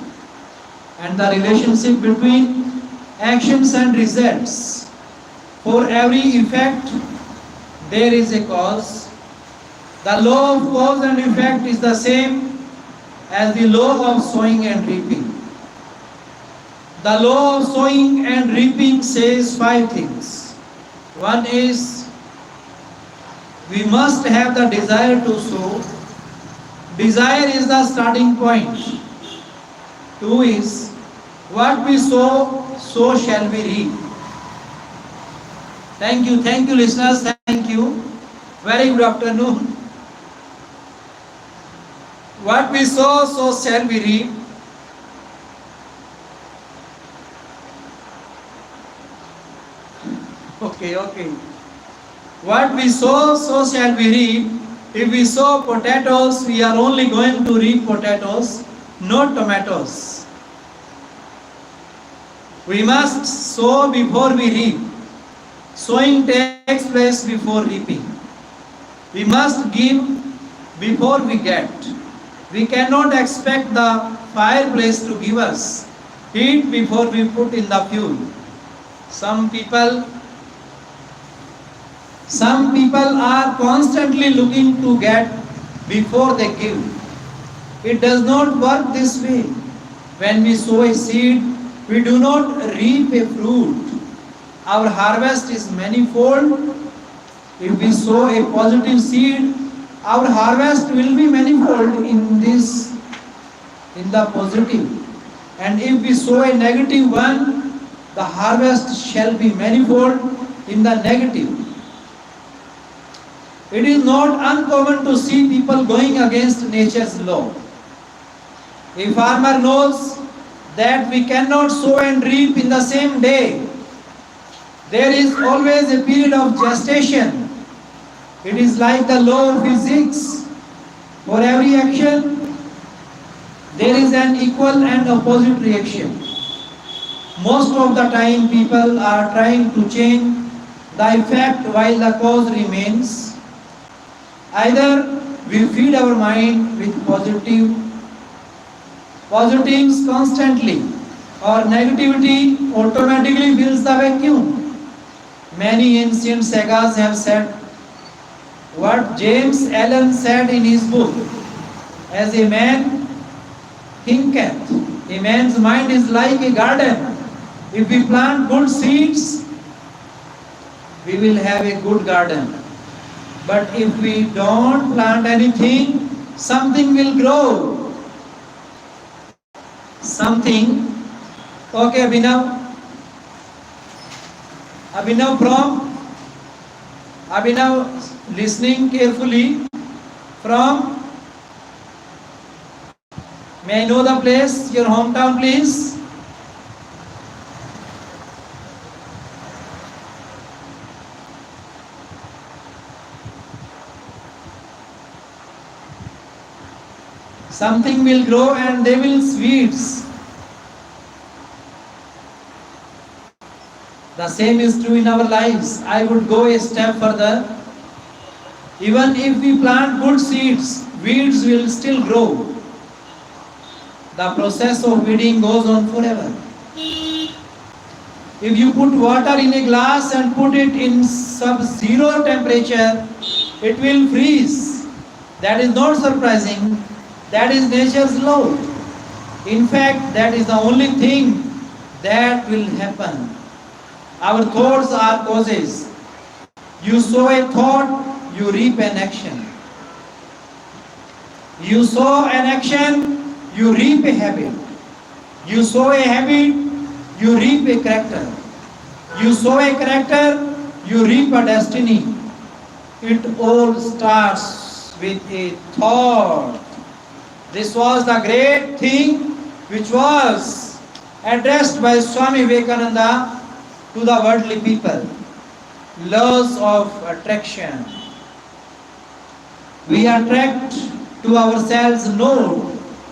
and the relationship between actions and results. For every effect, there is a cause. The law of cause and effect is the same as the law of sowing and reaping. The law of sowing and reaping says 5 things. One is we must have the desire to sow. Desire is the starting point. 2 is what we sow, so shall we reap. Thank you listeners, thank you. Very good afternoon. What we sow, so shall we reap. Okay. What we sow, so shall we reap. If we sow potatoes, we are only going to reap potatoes, not tomatoes. We must sow before we reap. Sowing takes place before reaping. We must give before we get. We cannot expect the fireplace to give us heat before we put in the fuel. Some people are constantly looking to get before they give. It does not work this way. When we sow a seed, we do not reap a fruit. Our harvest is manifold. If we sow a positive seed, our harvest will be manifold in the positive. And if we sow a negative one, the harvest shall be manifold in the negative. It is not uncommon to see people going against nature's law. A farmer knows that we cannot sow and reap in the same day. There is always a period of gestation. It is like the law of physics. For every action, there is an equal and opposite reaction. Most of the time, people are trying to change the effect while the cause remains. Either We feed our mind with positives constantly, or negativity automatically fills the vacuum. Many ancient sagas have said what James Allen said in his book, as a man thinketh, a man's mind is like a garden. If we plant good seeds, we will have a good garden. But if we don't plant anything, something will grow. Something. Okay, Abhinav listening carefully from, may I know the place, your hometown please? Something will grow and they will sweets. The same is true in our lives. I would go a step further. Even if we plant good seeds, weeds will still grow. The process of weeding goes on forever. If you put water in a glass and put it in sub-zero temperature, it will freeze. That is not surprising. That is nature's law. In fact, that is the only thing that will happen. Our thoughts are causes. You sow a thought, you reap an action. You sow an action, you reap a habit. You sow a habit, you reap a character. You sow a character, you reap a destiny. It all starts with a thought. This was the great thing which was addressed by Swami Vivekananda to the worldly people. Laws of attraction. We attract to ourselves not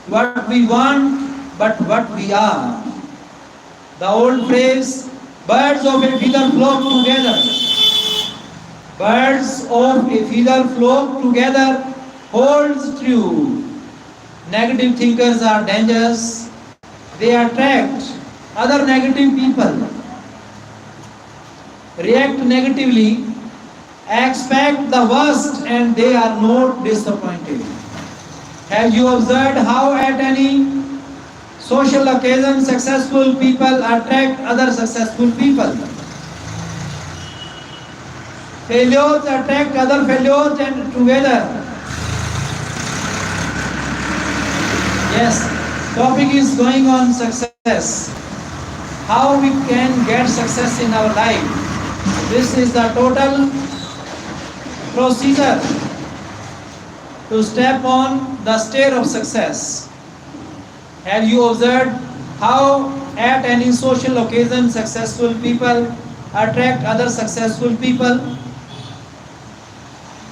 what we want, but what we are. The old phrase, birds of a feather flock together. Birds of a feather flock together holds true. Negative thinkers are dangerous. They attract other negative people. React negatively, expect the worst, and they are not disappointed. Have you observed how at any social occasion successful people attract other successful people? Failures attract other failures and together. Yes, topic is going on success. How we can get success in our life. This is the total procedure to step on the stair of success. Have you observed how at any social occasion successful people attract other successful people?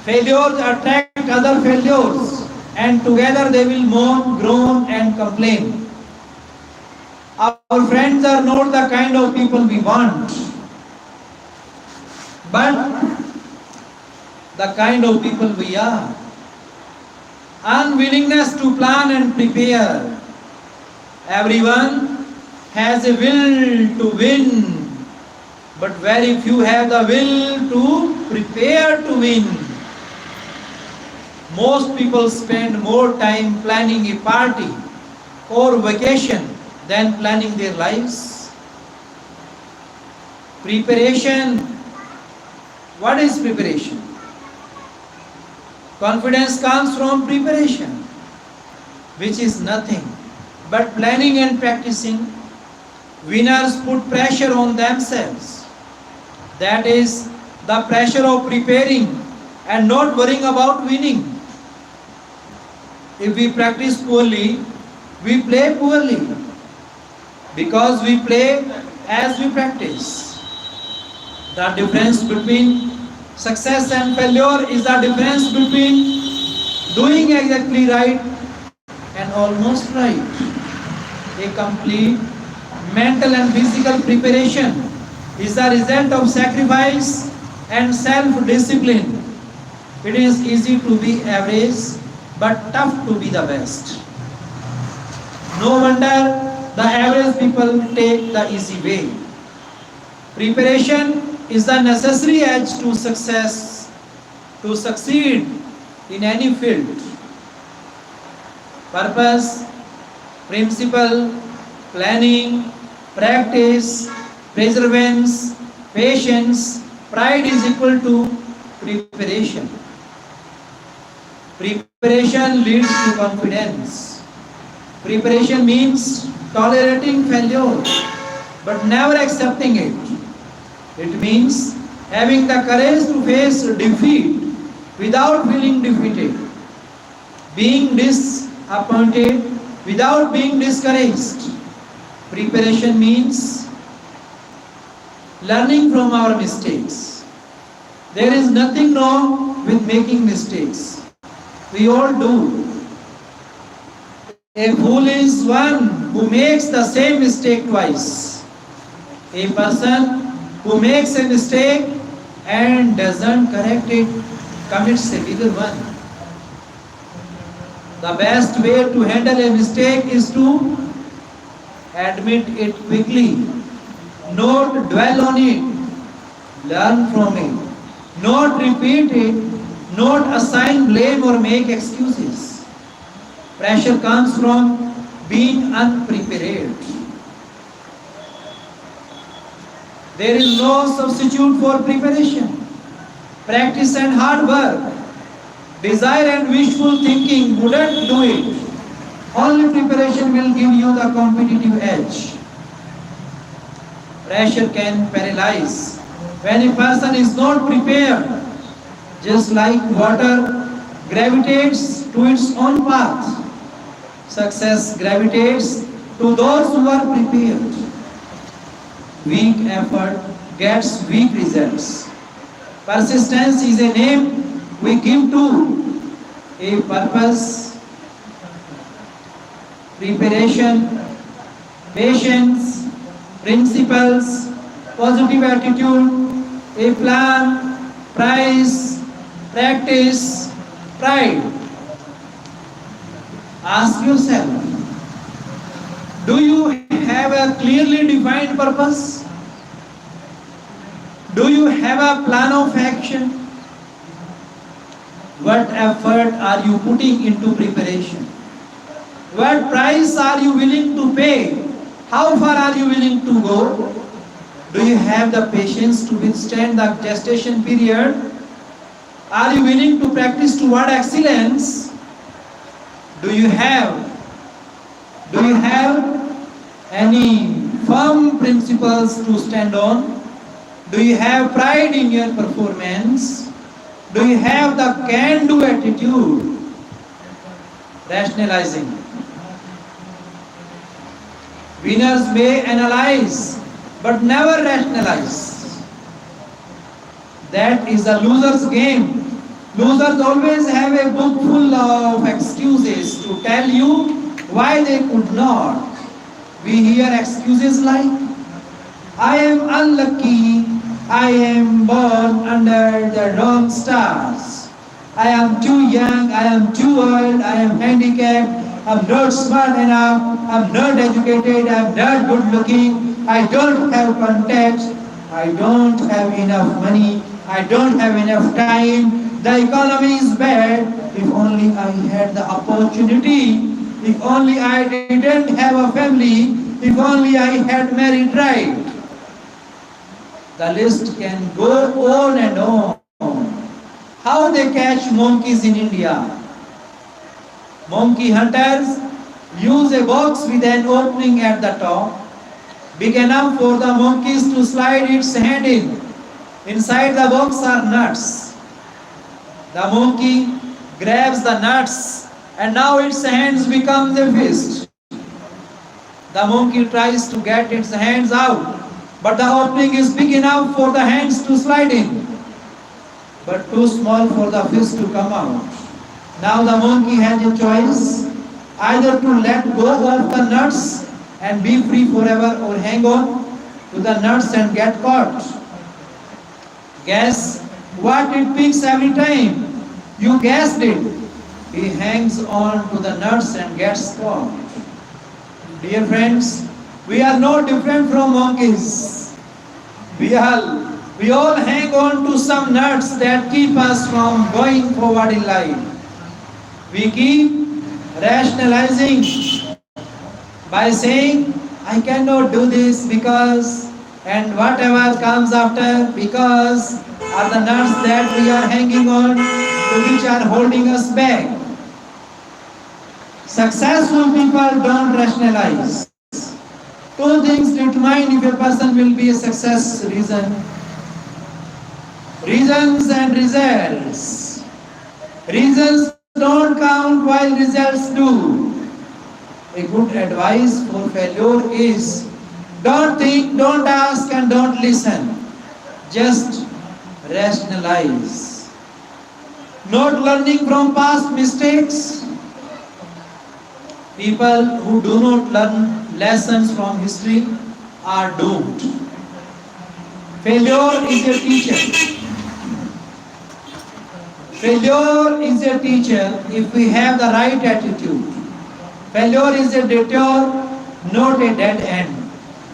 Failures attract other failures, and together they will moan, groan and complain. Our friends are not the kind of people we want, but the kind of people we are. Unwillingness to plan and prepare. Everyone has a will to win, but very few have the will to prepare to win. Most people spend more time planning a party or vacation than planning their lives. Preparation. What is preparation? Confidence comes from preparation, which is nothing but planning and practicing. Winners put pressure on themselves. That is the pressure of preparing and not worrying about winning. If we practice poorly, we play poorly, because we play as we practice. The difference between success and failure is the difference between doing exactly right and almost right. A complete mental and physical preparation is the result of sacrifice and self-discipline. It is easy to be average, but tough to be the best. No wonder the average people take the easy way. Preparation is the necessary edge to success, to succeed in any field. Purpose, principle, planning, practice, perseverance, patience, pride is equal to preparation. Preparation leads to confidence. Preparation means tolerating failure, but never accepting it. It means having the courage to face defeat without feeling defeated. Being disappointed without being discouraged. Preparation means learning from our mistakes. There is nothing wrong with making mistakes. We all do. A fool is one who makes the same mistake twice. A person who makes a mistake and doesn't correct it commits a bigger one. The best way to handle a mistake is to admit it quickly. Not dwell on it. Learn from it. Not repeat it. Not assign blame or make excuses. Pressure comes from being unprepared. There is no substitute for preparation. Practice and hard work, desire and wishful thinking wouldn't do it. Only preparation will give you the competitive edge. Pressure can paralyze. When a person is not prepared, just like water gravitates to its own path, success gravitates to those who are prepared. Weak effort gets weak results. Persistence is a name we give to a purpose. Preparation, patience, principles, positive attitude, a plan, price, practice, pride. Ask yourself, do you have a clearly defined purpose? Do you have a plan of action? What effort are you putting into preparation? What price are you willing to pay? How far are you willing to go? Do you have the patience to withstand the gestation period? Are you willing to practice toward excellence? Do you have any firm principles to stand on? Do you have pride in your performance? Do you have the can-do attitude? Rationalizing. Winners may analyze, but never rationalize. That is a loser's game. Losers always have a book full of excuses to tell you why they could not. We hear excuses like, I am unlucky, I am born under the wrong stars, I am too young, I am too old, I am handicapped, I'm not smart enough, I'm not educated, I'm not good looking, I don't have contacts, I don't have enough money, I don't have enough time, the economy is bad, if only I had the opportunity, if only I didn't have a family, if only I had married right. The list can go on and on. How they catch monkeys in India? Monkey hunters use a box with an opening at the top, big enough for the monkeys to slide its hand in. Inside the box are nuts. The monkey grabs the nuts and now its hands become a fist. The monkey tries to get its hands out, but the opening is big enough for the hands to slide in, but too small for the fist to come out. Now the monkey has a choice, either to let go of the nuts and be free forever, or hang on to the nuts and get caught. Guess what it picks every time? You guessed it. He hangs on to the nuts and gets caught. Dear friends, we are no different from monkeys. We all hang on to some nuts that keep us from going forward in life. We keep rationalizing by saying, I cannot do this because, and whatever comes after, because are the nuts that we are hanging on to which are holding us back. Successful people don't rationalize. Two things determine if a person will be a success: reasons and results. Reasons don't count while results do. A good advice for failure is don't think, don't ask, and don't listen. Just rationalize. Not learning from past mistakes. People who do not learn lessons from history are doomed. Failure is a teacher. Failure is a teacher if we have the right attitude. Failure is a detour, not a dead end.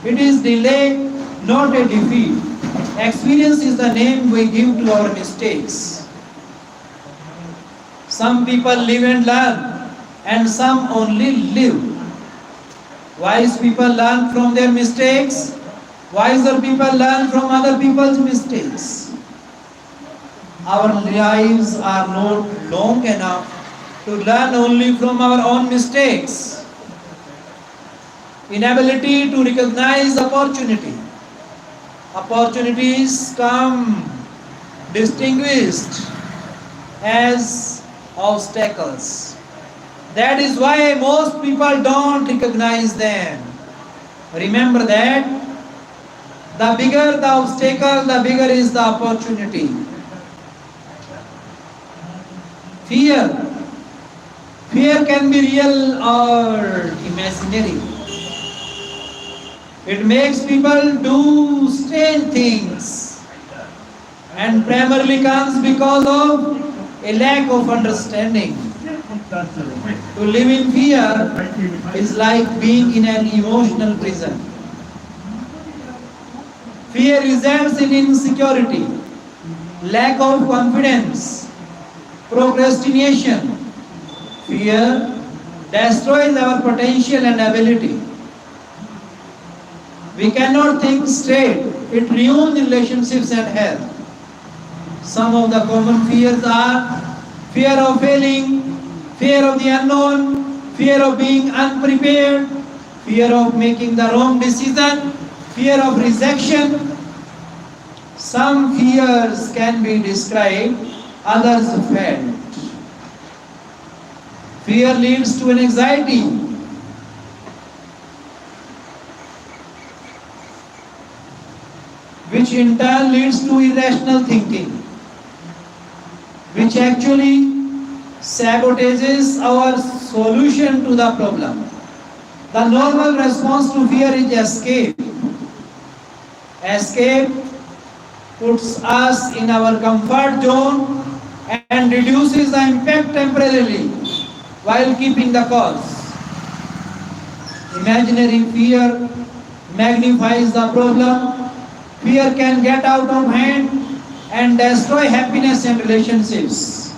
It is delay, not a defeat. Experience is the name we give to our mistakes. Some people live and learn, and some only live. Wise people learn from their mistakes. Wiser people learn from other people's mistakes. Our lives are not long enough to learn only from our own mistakes. Inability to recognize opportunity. Opportunities come distinguished as obstacles. That is why most people don't recognize them. Remember that the bigger the obstacle, the bigger is the opportunity. Fear. Fear can be real or imaginary. It makes people do strange things, and primarily comes because of a lack of understanding. To live in fear is like being in an emotional prison. Fear results in insecurity, lack of confidence, procrastination. Fear destroys our potential and ability. We cannot think straight. It ruins relationships and health. Some of the common fears are fear of failing, fear of the unknown, fear of being unprepared, fear of making the wrong decision, fear of rejection. Some fears can be described, others felt. Fear leads to an anxiety, which in turn leads to irrational thinking, which actually sabotages our solution to the problem. The normal response to fear is escape. Escape puts us in our comfort zone and reduces the impact temporarily while keeping the cause. Imaginary fear magnifies the problem. Fear can get out of hand and destroy happiness and relationships.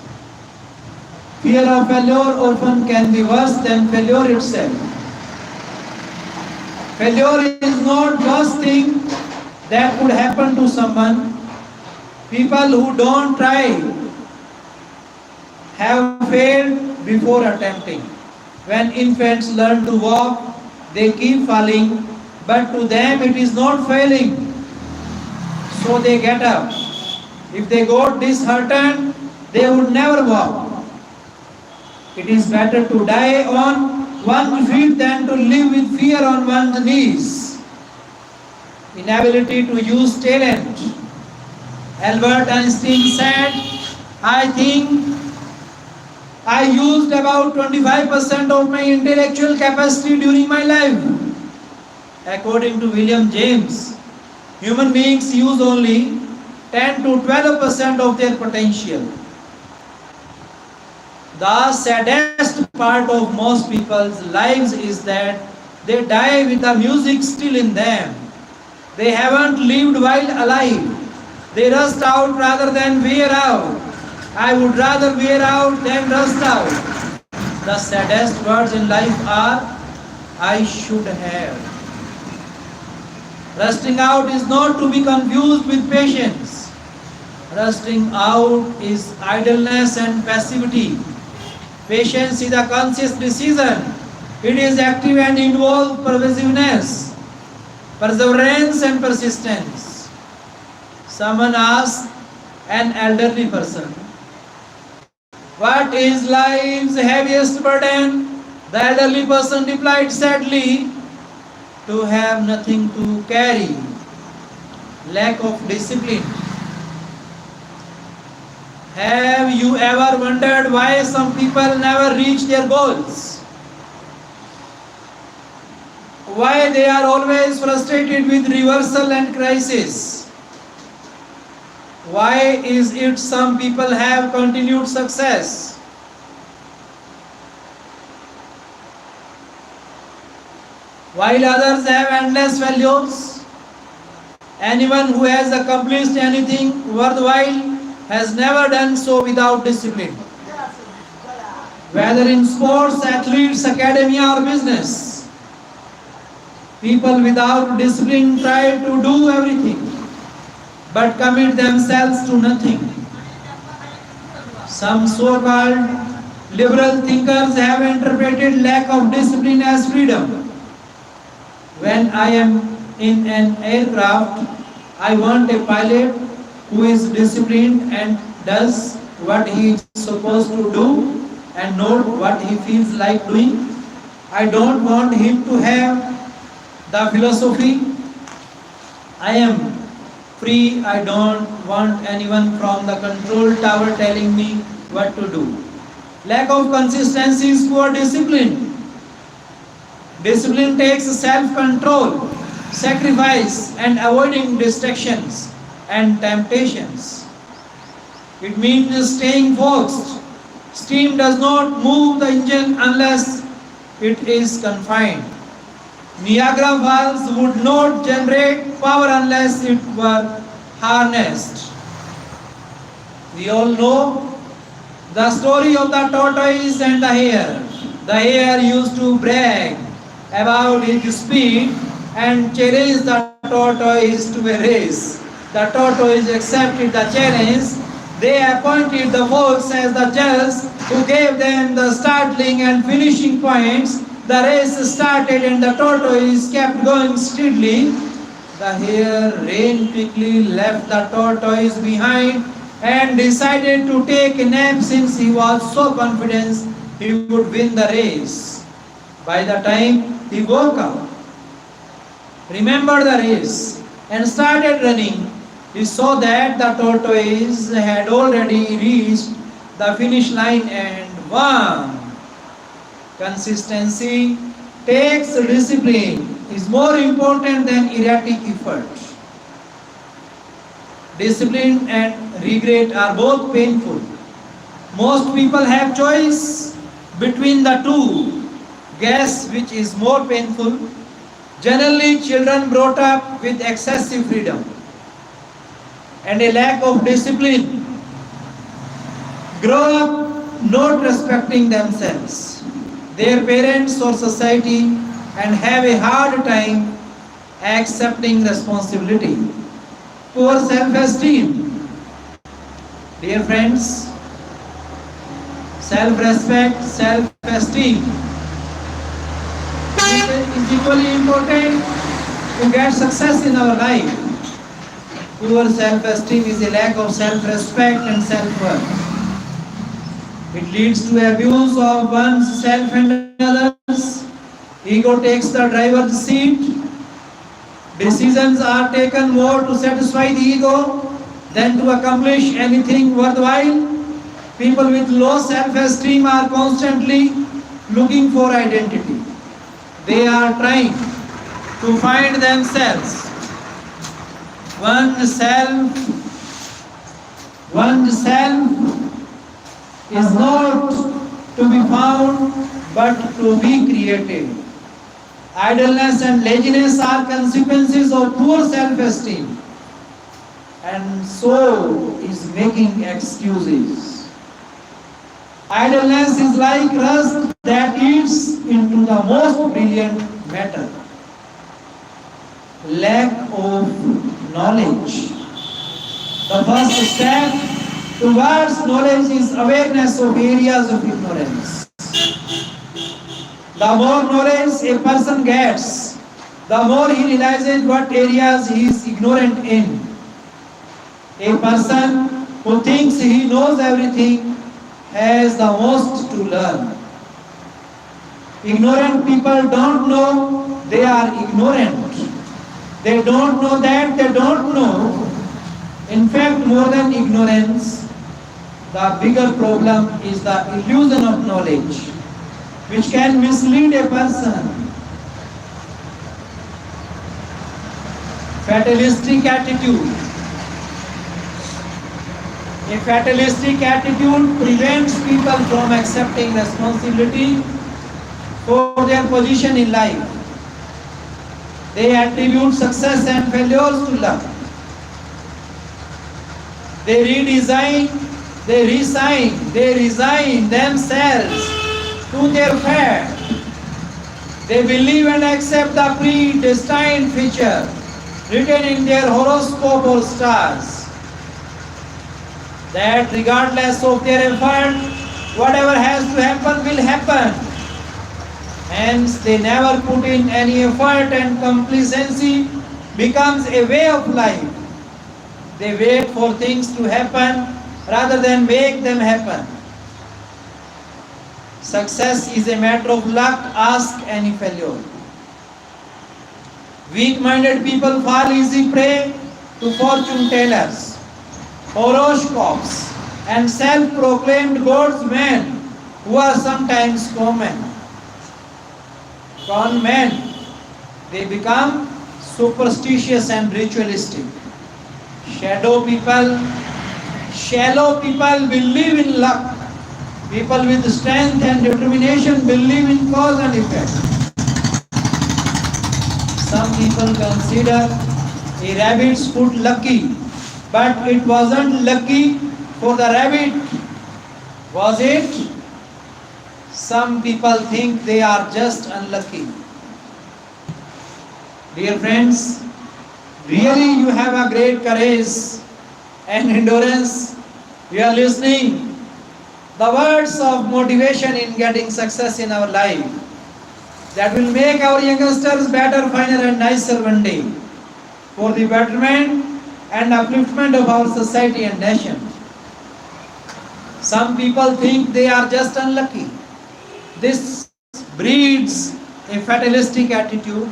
Fear of failure often can be worse than failure itself. Failure is not just thing that could happen to someone. People who don't try have failed before attempting. When infants learn to walk, they keep falling, but to them it is not failing. So they get up. If they got disheartened, they would never walk. It is better to die on one's feet than to live with fear on one's knees. Inability to use talent. Albert Einstein said, I think I used about 25% of my intellectual capacity during my life. According to William James, human beings use only 10 to 12% of their potential. The saddest part of most people's lives is that they die with the music still in them. They haven't lived while alive. They rust out rather than wear out. I would rather wear out than rust out. The saddest words in life are, I should have. Rusting out is not to be confused with patience. Rusting out is idleness and passivity. Patience is a conscious decision. It is active and involves pervasiveness, perseverance and persistence. Someone asked an elderly person, what is life's heaviest burden? The elderly person replied sadly, to have nothing to carry, lack of discipline. Have you ever wondered why some people never reach their goals? Why they are always frustrated with reversal and crisis? Why is it some people have continued success? While others have endless failures? Anyone who has accomplished anything worthwhile has never done so without discipline. Whether in sports, athletes, academia or business, people without discipline try to do everything but commit themselves to nothing. Some so-called liberal thinkers have interpreted lack of discipline as freedom. When I am in an aircraft, I want a pilot who is disciplined and does what he is supposed to do and not what he feels like doing. I don't want him to have the philosophy, I am free. I don't want anyone from the control tower telling me what to do. Lack of consistency is poor discipline. Discipline takes self-control, sacrifice and avoiding distractions and temptations. It means staying focused. Steam does not move the engine unless it is confined. Niagara Falls would not generate power unless it were harnessed. We all know the story of the tortoise and the hare. The hare used to brag about his speed and challenge the tortoise to a race. The tortoise accepted the challenge. They appointed the fox as the judge who gave them the starting and finishing points. The race started and the tortoise kept going steadily. The hare ran quickly, left the tortoise behind and decided to take a nap since he was so confident he would win the race. By the time he woke up, remembered the race and started running, he saw that the tortoise had already reached the finish line and won. Consistency takes discipline is more important than erratic effort. Discipline and regret are both painful. Most people have choice between the two. Guess which is more painful? Generally, children brought up with excessive freedom and a lack of discipline grow up not respecting themselves, their parents or society, and have a hard time accepting responsibility. Poor self-esteem. Dear friends, self-respect, self-esteem is equally important to get success in our life. Poor self-esteem is a lack of self-respect and self-worth. It leads to abuse of one's self and others. Ego takes the driver's seat. Decisions are taken more to satisfy the ego than to accomplish anything worthwhile. People with low self-esteem are constantly looking for identity. They are trying to find themselves. One self is not to be found, but to be created. Idleness and laziness are consequences of poor self-esteem, and so is making excuses. Idleness is like rust that eats into the most brilliant matter. Lack of knowledge. The first step towards knowledge is awareness of areas of ignorance. The more knowledge a person gets, the more he realizes what areas he is ignorant in. A person who thinks he knows everything has the most to learn. Ignorant people don't know they are ignorant. They don't know that they don't know. In fact, more than ignorance, the bigger problem is the illusion of knowledge, which can mislead a person. Fatalistic attitude. A fatalistic attitude prevents people from accepting responsibility for their position in life. They attribute success and failures to luck. They resign themselves to their fate. They believe and accept the predestined future written in their horoscope or stars. That regardless of their effort, whatever has to happen will happen. Hence, they never put in any effort, and complacency becomes a way of life. They wait for things to happen rather than make them happen. Success is a matter of luck, ask any failure. Weak-minded people fall easy prey to fortune tellers, horoscopes, and self-proclaimed God's men who are sometimes common. Con men, they become superstitious and ritualistic. Shallow people believe in luck. People with strength and determination believe in cause and effect. Some people consider a rabbit's foot lucky, but it wasn't lucky for the rabbit, was it? Some people think they are just unlucky. Dear friends, really you have a great courage and endurance. You are listening the words of motivation in getting success in our life that will make our youngsters better, finer and nicer one day for the betterment and upliftment of our society and nation. Some people think they are just unlucky. This breeds a fatalistic attitude.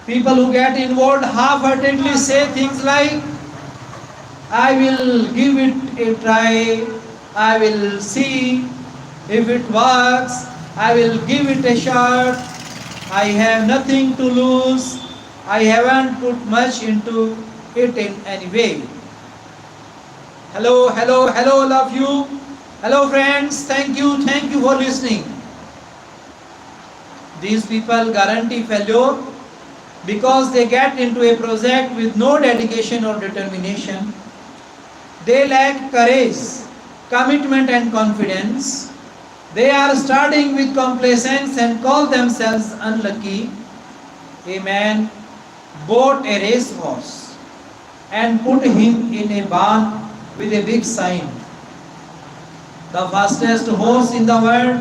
People who get involved half-heartedly say things like, I will give it a try, I will see if it works, I will give it a shot, I have nothing to lose, I haven't put much into it in any way. Hello, all of you. Hello friends, thank you for listening. These people guarantee failure because they get into a project with no dedication or determination. They lack courage, commitment and confidence. They are starting with complacence and call themselves unlucky. A man bought a racehorse and put him in a barn with a big sign. The fastest horse in the world.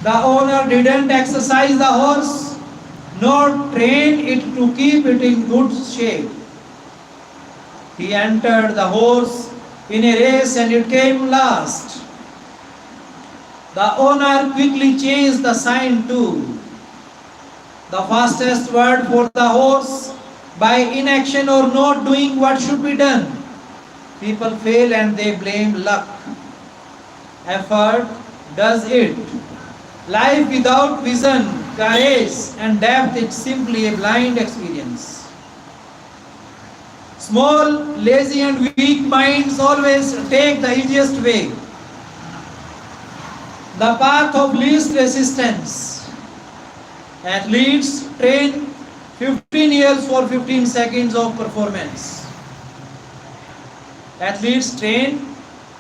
The owner didn't exercise the horse, nor train it to keep it in good shape. He entered the horse in a race and it came last. The owner quickly changed the sign too. The fastest word for the horse by inaction or not doing what should be done. People fail and they blame luck. Effort does it. Life without vision, courage and depth is simply a blind experience. Small, lazy and weak minds always take the easiest way. The path of least resistance. Athletes train 15 years for 15 seconds of performance. Athletes train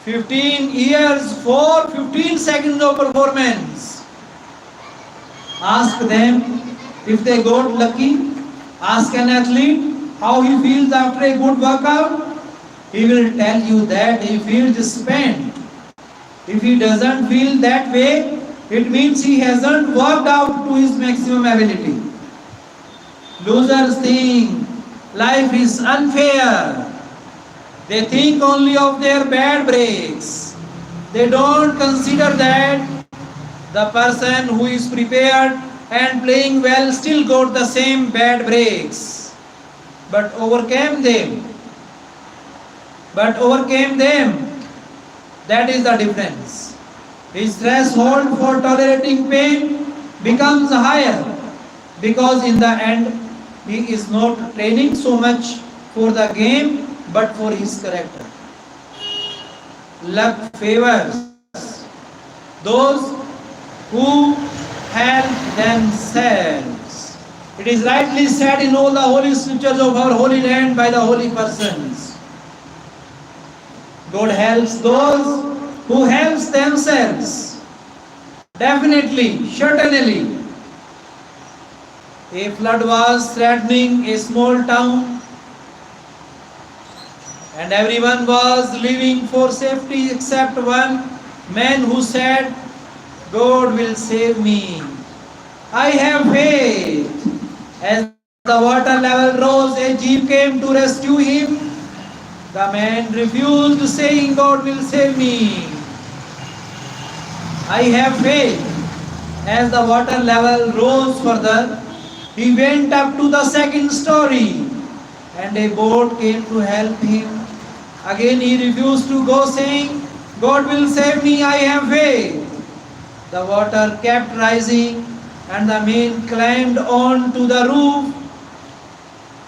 15 years for 15 seconds of performance. Ask them if they got lucky. Ask an athlete how he feels after a good workout. He will tell you that he feels spent. If he doesn't feel that way, it means he hasn't worked out to his maximum ability. Losers think life is unfair. They think only of their bad breaks. They don't consider that the person who is prepared and playing well still got the same bad breaks, but overcame them. That is the difference. His threshold for tolerating pain becomes higher because in the end he is not training so much for the game but for his character. Luck favors those who help themselves. It is rightly said in all the holy scriptures of our holy land by the holy persons. God helps those who helps themselves. Definitely, certainly. A flood was threatening a small town and everyone was leaving for safety except one man who said, God will save me. I have faith. As the water level rose, a jeep came to rescue him. The man refused, saying, God will save me. I have faith. As the water level rose further, he went up to the second story and a boat came to help him. Again he refused to go, saying, God will save me, I have faith. The water kept rising and the man climbed on to the roof.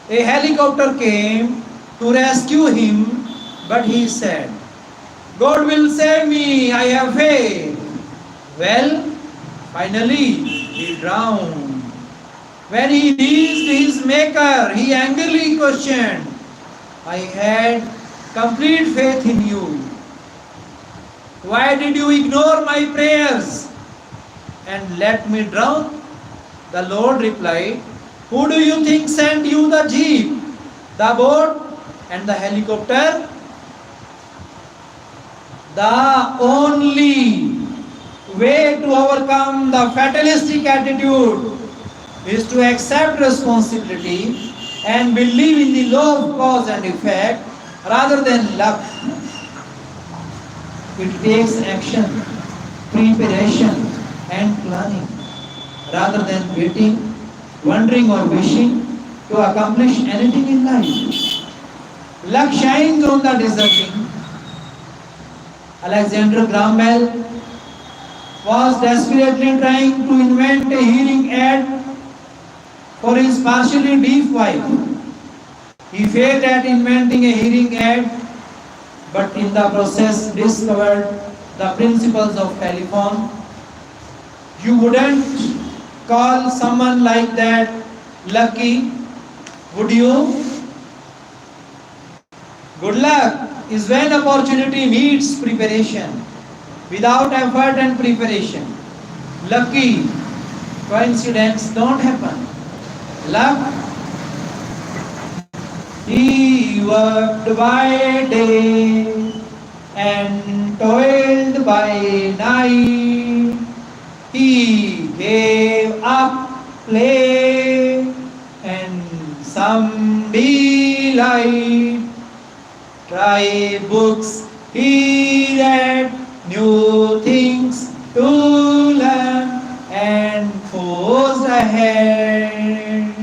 A helicopter came to rescue him, but he said, God will save me, I have faith. Well, finally he drowned. When he reached his maker, he angrily questioned, I had complete faith in you. Why did you ignore my prayers and let me drown? The Lord replied, who do you think sent you the jeep, the boat and the helicopter? The only way to overcome the fatalistic attitude is to accept responsibility and believe in the law of cause and effect rather than luck. It takes action, preparation and planning rather than waiting, wondering or wishing to accomplish anything in life. Luck shines on the deserving. Alexander Graham Bell was desperately trying to invent a hearing aid for his partially deaf wife. He failed at inventing a hearing aid, but in the process discovered the principles of telephone. You wouldn't call someone like that lucky, would you? Good luck is when opportunity meets preparation. Without effort and preparation, lucky coincidence don't happen. Luck, he worked by day and toiled by night. He gave up play and some delight. Try books he read, new things to learn and forged ahead.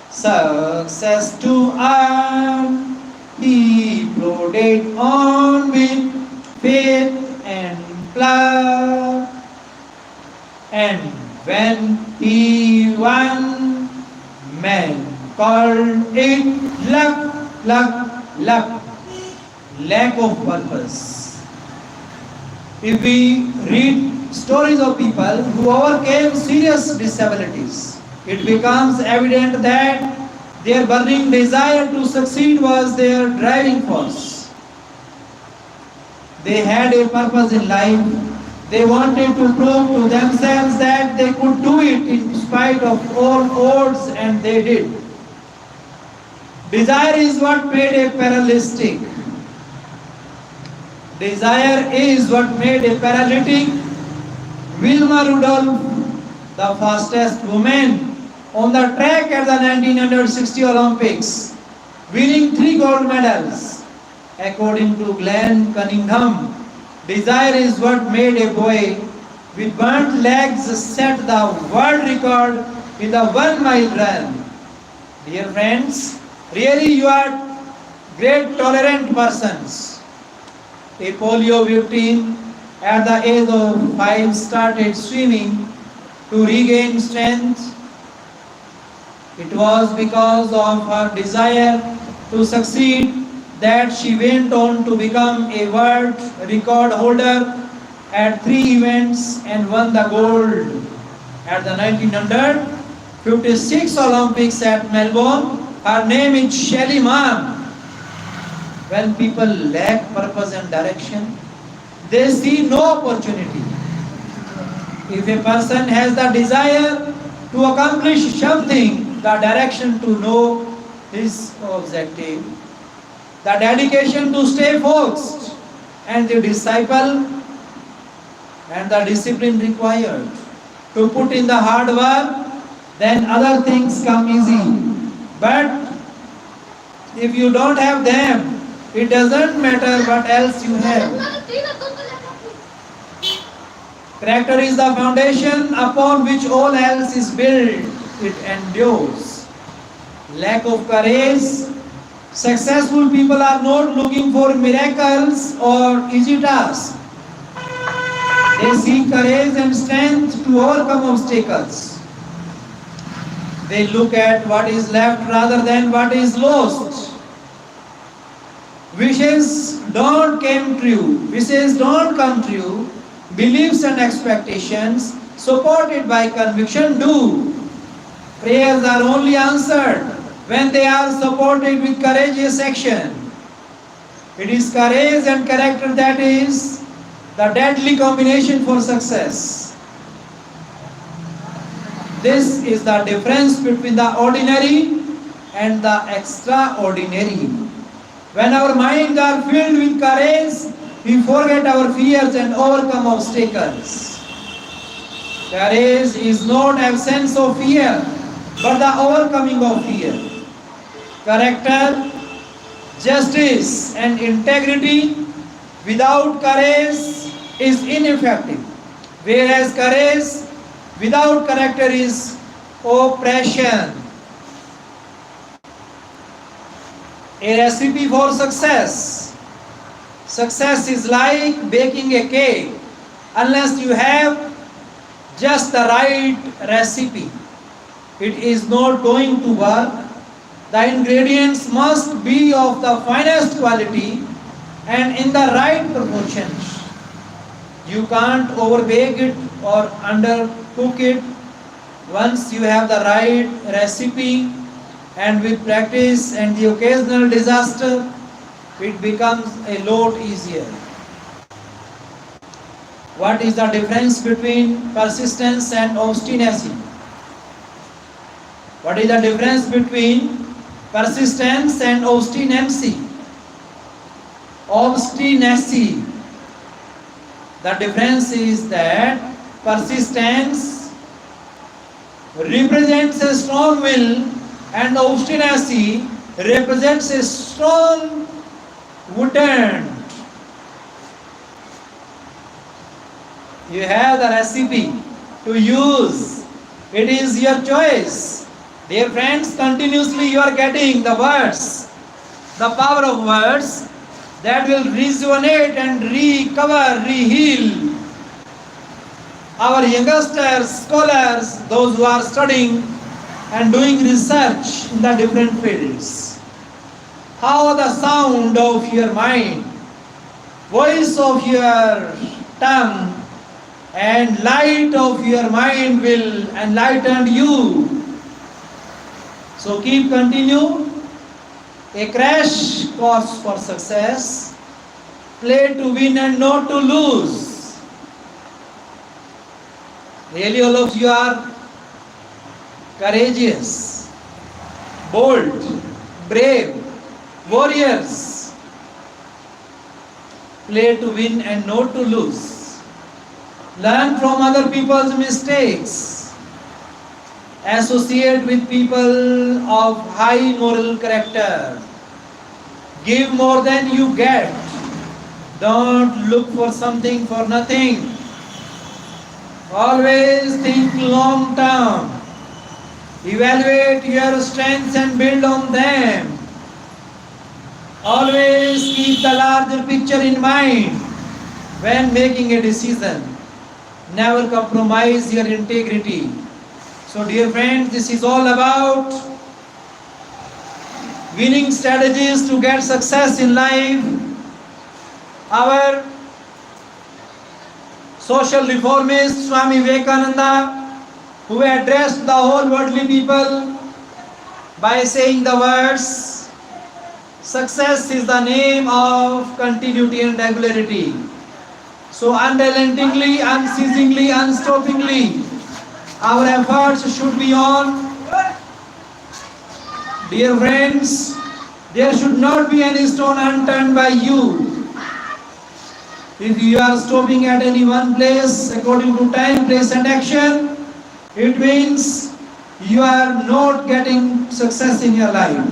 Success to earn, he plodded on with faith and pluck. And when he won, men called it luck. Lack of purpose. If we read stories of people who overcame serious disabilities, it becomes evident that their burning desire to succeed was their driving force. They had a purpose in life. They wanted to prove to themselves that they could do it in spite of all odds, and they did. Desire is what made a paralytic. Desire is what made a paralytic Wilma Rudolph the fastest woman on the track at the 1960 Olympics, winning 3 gold medals. According to Glenn Cunningham, desire is what made a boy with burnt legs set the world record in the 1-mile run. Dear friends, really you are great tolerant persons. A polio victim at the age of 5 started swimming to regain strength. It was because of her desire to succeed that she went on to become a world record holder at 3 events and won the gold at the 1956 Olympics at Melbourne. Her name is Shelly Mann. When people lack purpose and direction, they see no opportunity. If a person has the desire to accomplish something, the direction to know his objective, the dedication to stay focused, and the disciple and the discipline required to put in the hard work, then other things come easy. But if you don't have them, it doesn't matter what else you have. Character is the foundation upon which all else is built. It endures. Lack of courage. Successful people are not looking for miracles or easy tasks. They seek courage and strength to overcome obstacles. They look at what is left rather than what is lost. Wishes don't come true. Wishes don't come true. Beliefs and expectations supported by conviction do. Prayers are only answered when they are supported with courageous action. It is courage and character that is the deadly combination for success. This is the difference between the ordinary and the extraordinary. When our minds are filled with courage, we forget our fears and overcome obstacles. Courage is not absence of fear, but the overcoming of fear. Character, justice, and integrity without courage is ineffective, whereas courage without character is oppression. A recipe for success. Success is like baking a cake. Unless you have just the right recipe, it is not going to work. The ingredients must be of the finest quality and in the right proportions. You can't overbake it or undercook it. Once you have the right recipe, and with practice and the occasional disaster, it becomes a lot easier. What is the difference between persistence and obstinacy? What is the difference between persistence and obstinacy? Obstinacy. The difference is that persistence represents a strong will and obstinacy represents a strong wouldn't. You have the recipe to use. It is your choice. Dear friends, continuously you are getting the words, the power of words that will rejuvenate and recover, reheal our youngsters, scholars, those who are studying and doing research in the different fields. How the sound of your mind, voice of your tongue, and light of your mind will enlighten you. So keep continue. A crash course for success. Play to win and not to lose. Really all of you are courageous, bold, brave, warriors. Play to win and not to lose. Learn from other people's mistakes. Associate with people of high moral character. Give more than you get. Don't look for something for nothing. Always think long term. Evaluate your strengths and build on them. Always keep the larger picture in mind when making a decision. Never compromise your integrity. So dear friends, this is all about winning strategies to get success in life. Our social reformist Swami Vivekananda, who addressed the whole worldly people by saying the words, success is the name of continuity and regularity. So unrelentingly, unceasingly, unstoppingly, our efforts should be on. Dear friends, there should not be any stone unturned by you. If you are stopping at any one place according to time, place and action, it means you are not getting success in your life.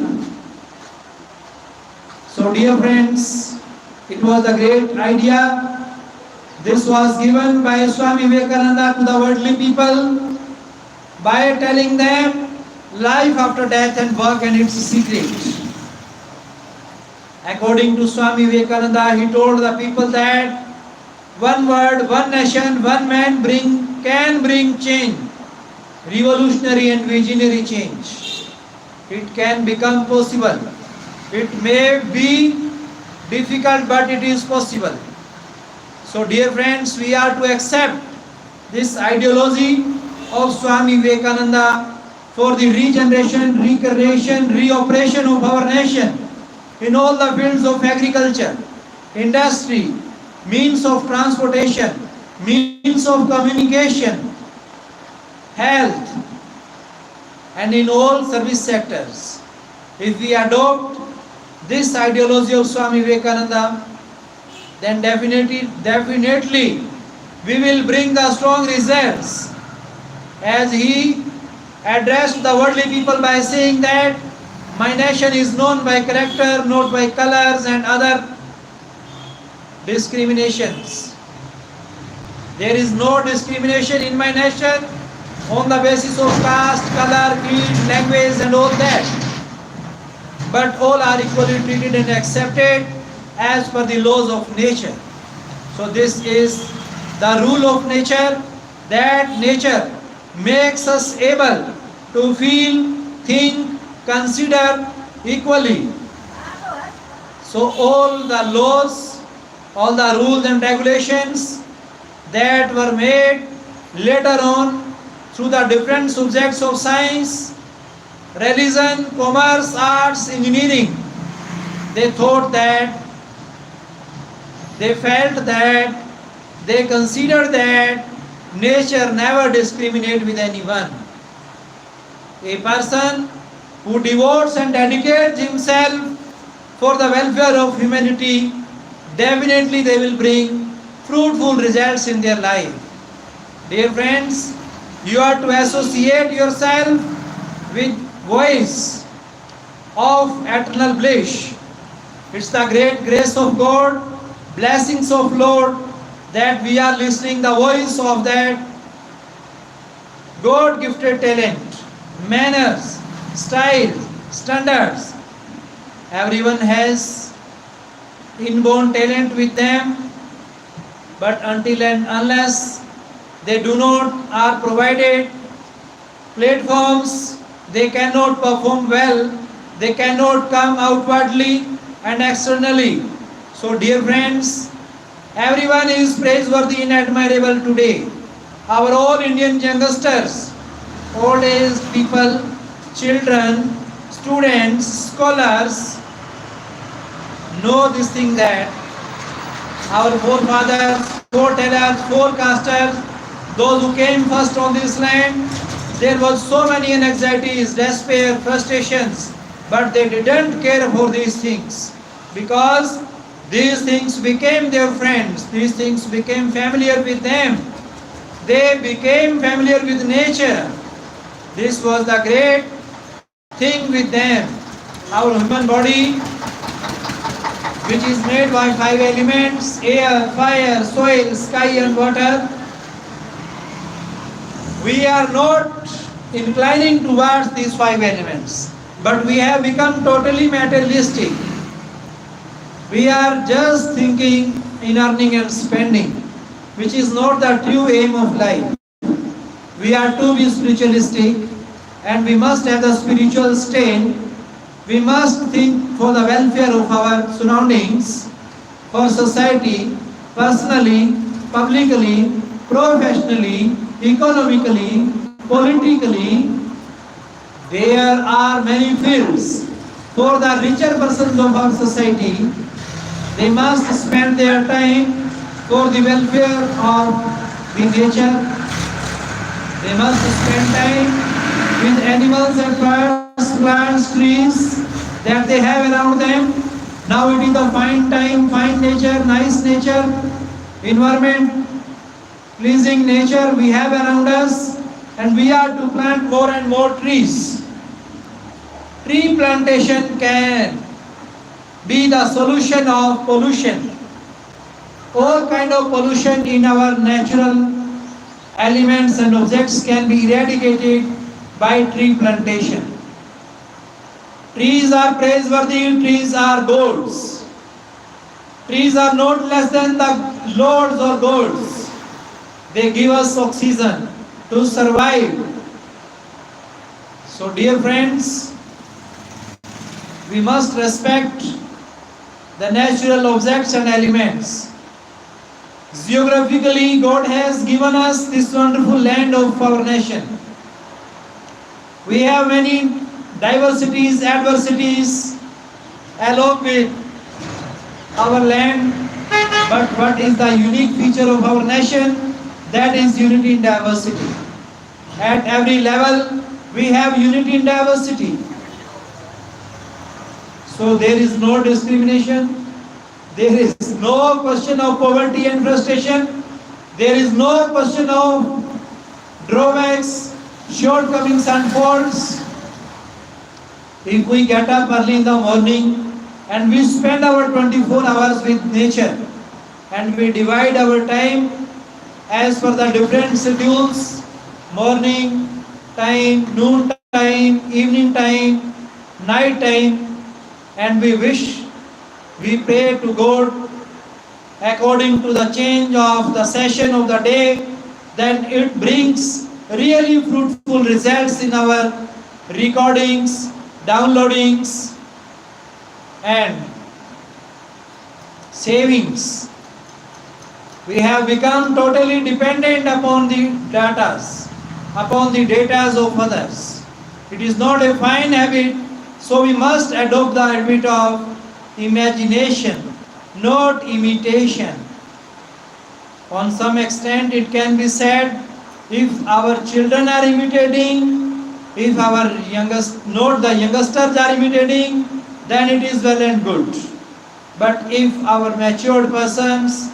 So dear friends, it was a great idea. This was given by Swami Vivekananda to the worldly people by telling them life after death and work and its secret. According to Swami Vivekananda, he told the people that one word, one nation, one man can bring change, revolutionary and visionary change. It can become possible. It may be difficult, but it is possible. So dear friends, we are to accept this ideology of Swami Vivekananda for the regeneration, recreation, reoperation of our nation in all the fields of agriculture, industry, means of transportation, means of communication, health, and in all service sectors. If we adopt this ideology of Swami Vivekananda, then definitely we will bring the strong results. As he addressed the worldly people by saying that my nation is known by character, not by colors and other discriminations. There is no discrimination in my nation on the basis of caste, color, creed, language and all that. But all are equally treated and accepted as per the laws of nature. So this is the rule of nature, that nature makes us able to feel, think, consider equally. So all the laws, all the rules and regulations that were made later on through the different subjects of science, religion, commerce, arts, engineering, they felt that, they considered that nature never discriminates with anyone. A person who devotes and dedicates himself for the welfare of humanity, definitely they will bring fruitful results in their life. Dear friends, you are to associate yourself with voice of eternal bliss. It's the great grace of God, blessings of Lord, that we are listening the voice of that God-gifted talent, manners, style, standards. Everyone has inborn talent with them, but until and unless they do not are provided platforms, they cannot perform well, they cannot come outwardly and externally. So dear friends, Everyone is praiseworthy and admirable today. Our all Indian youngsters, old age people, children, students, scholars know this thing that our forefathers, foretellers, forecasters, those who came first on this land, there was so many anxieties, despair, frustrations, but they didn't care for these things because these things became their friends, these things became familiar with them. They became familiar with nature. This was the great thing with them. Our human body, which is made by 5 elements, air, fire, soil, sky and water, we are not inclining towards these 5 elements, but we have become totally materialistic. We are just thinking in earning and spending, which is not the true aim of life. We are to be spiritualistic and we must have the spiritual strain. We must think for the welfare of our surroundings, for society, personally, publicly, professionally, economically, politically. There are many fields. For the richer persons of our society, they must spend their time for the welfare of the nature. They must spend time with animals and birds, plants, trees that they have around them. Now it is the fine time, fine nature, nice nature, environment, pleasing nature we have around us, and we are to plant more and more trees. Tree plantation can be the solution of pollution. All kind of pollution in our natural elements and objects can be eradicated by tree plantation. Trees are praiseworthy, trees are gods. Trees are not less than the lords or gods. They give us oxygen to survive. So dear friends, we must respect the natural objects and elements. Geographically, God has given us this wonderful land of our nation. We have many diversities, adversities along with our land, but what is the unique feature of our nation? That is unity in diversity. At every level, we have unity in diversity. So there is no discrimination, there is no question of poverty and frustration, there is no question of drawbacks, shortcomings and faults. If we get up early in the morning and we spend our 24 hours with nature and we divide our time as per the different schedules, morning time, noon time, evening time, night time, and we wish, we pray to God according to the change of the session of the day, then it brings really fruitful results in our recordings, downloadings and savings. We have become totally dependent upon the data of others. It is not a fine habit, so we must adopt the habit of imagination, not imitation. On some extent it can be said, if our children are imitating, if our youngsters are imitating, then it is well and good. But if our matured persons,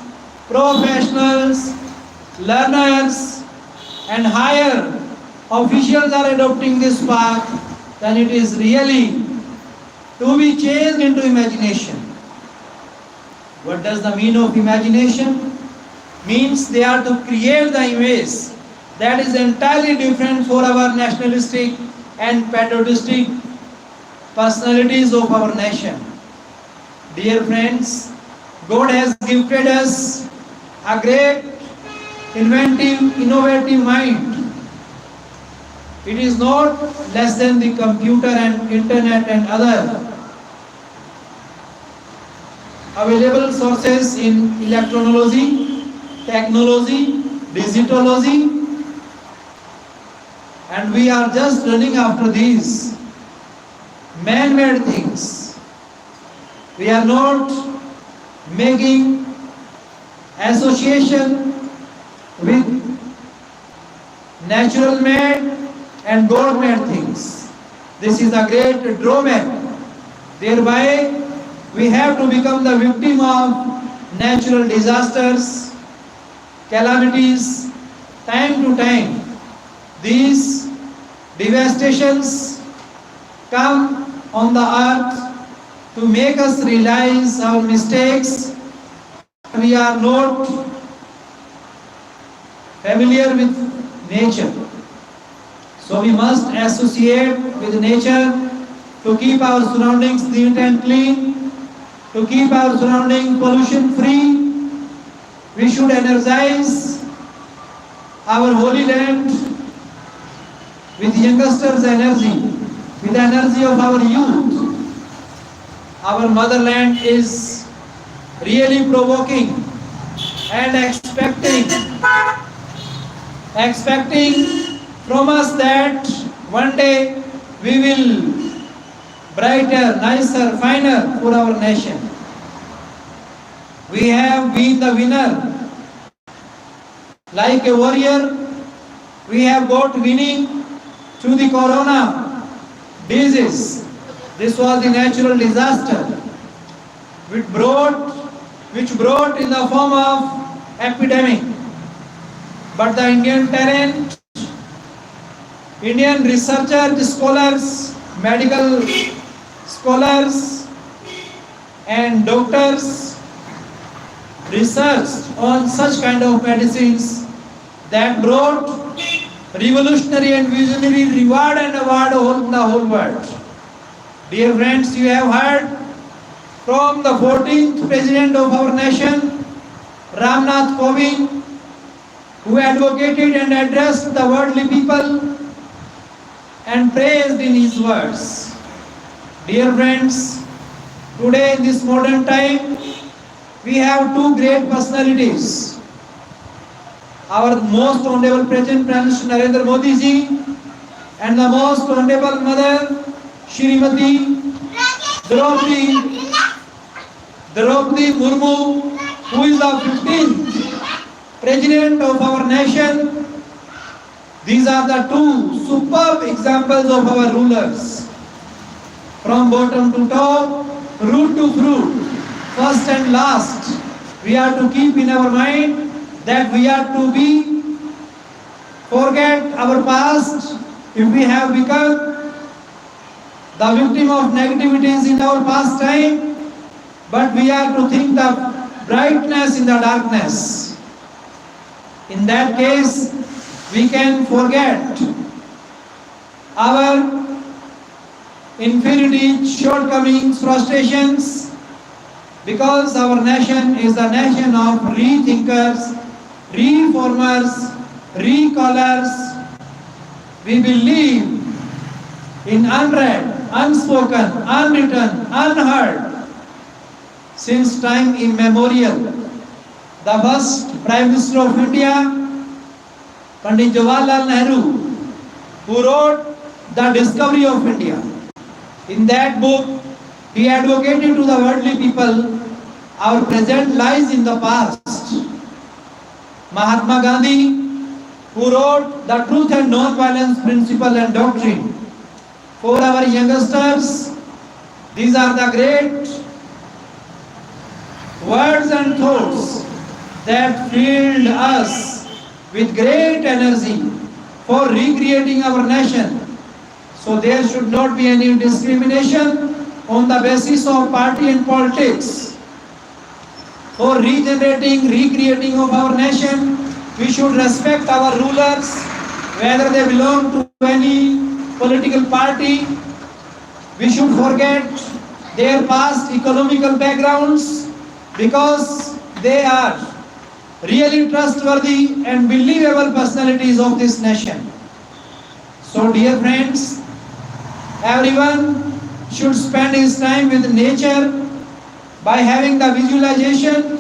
professionals, learners and higher officials are adopting this path, then it is really to be changed into imagination. What does the mean of imagination? Means they are to create the image that is entirely different for our nationalistic and patriotic personalities of our nation. Dear friends, God has gifted us a great, inventive, innovative mind. It is not less than the computer and internet and other available sources in electronology, technology, digitology, and we are just running after these man-made things. We are not making association with natural made and God made things. This is a great drawback. Thereby, we have to become the victim of natural disasters, calamities, time to time. These devastations come on the earth to make us realize our mistakes. We are not familiar with nature. So we must associate with nature to keep our surroundings neat and clean, to keep our surroundings pollution free. We should energize our holy land with youngsters' energy, with the energy of our youth. Our motherland is really provoking and expecting from us that one day we will brighter, nicer, finer for our nation. We have been the winner. Like a warrior, we have got winning to the corona disease. This was the natural disaster which brought in the form of epidemic. But the Indian parent, Indian researchers, scholars, medical scholars and doctors researched on such kind of medicines that brought revolutionary and visionary reward and award in the whole world. Dear friends, you have heard from the 14th President of our nation, Ramnath Kovind, who advocated and addressed the worldly people and praised in his words. Dear friends, today in this modern time, we have two great personalities. Our most honorable President, Prime Minister Narendra Modi ji, and the most honorable Mother, Shrimati Draupadi Murmu, who is the 15th President of our nation. These are the two superb examples of our rulers. From bottom to top, root to fruit, first and last, we are to keep in our mind that we are to forget our past if we have become the victim of negativities in our past time, but we are to think the brightness in the darkness. In that case, we can forget our inferiority, shortcomings, frustrations, because our nation is the nation of rethinkers, reformers, recallers. We believe in unread, unspoken, unwritten, unheard since time immemorial. The first Prime Minister of India, Pandit Jawaharlal Nehru, who wrote The Discovery of India. In that book, he advocated to the worldly people, our present lies in the past. Mahatma Gandhi, who wrote The Truth and Non-Violence Principle and Doctrine. For our youngsters, these are the great words and thoughts that filled us with great energy for recreating our nation. So there should not be any discrimination on the basis of party and politics. For regenerating, recreating of our nation, we should respect our rulers, whether they belong to any political party. We should forget their past economical backgrounds, because they are really trustworthy and believable personalities of this nation. So dear friends, everyone should spend his time with nature by having the visualization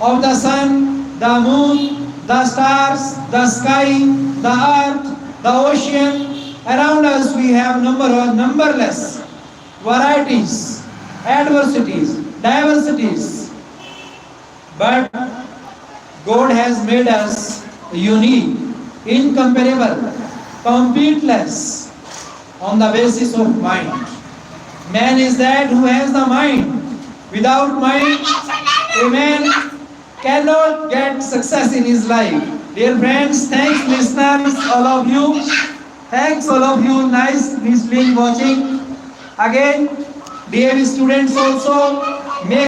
of the sun, the moon, the stars, the sky, the earth, the ocean. Around us we have numberless varieties, adversities, diversities. But God has made us unique, incomparable, completeless on the basis of mind. Man is that who has the mind. Without mind, a man cannot get success in his life. Dear friends, thanks listeners, all of you. Thanks all of you, nice listening, watching. Again, dear students also, make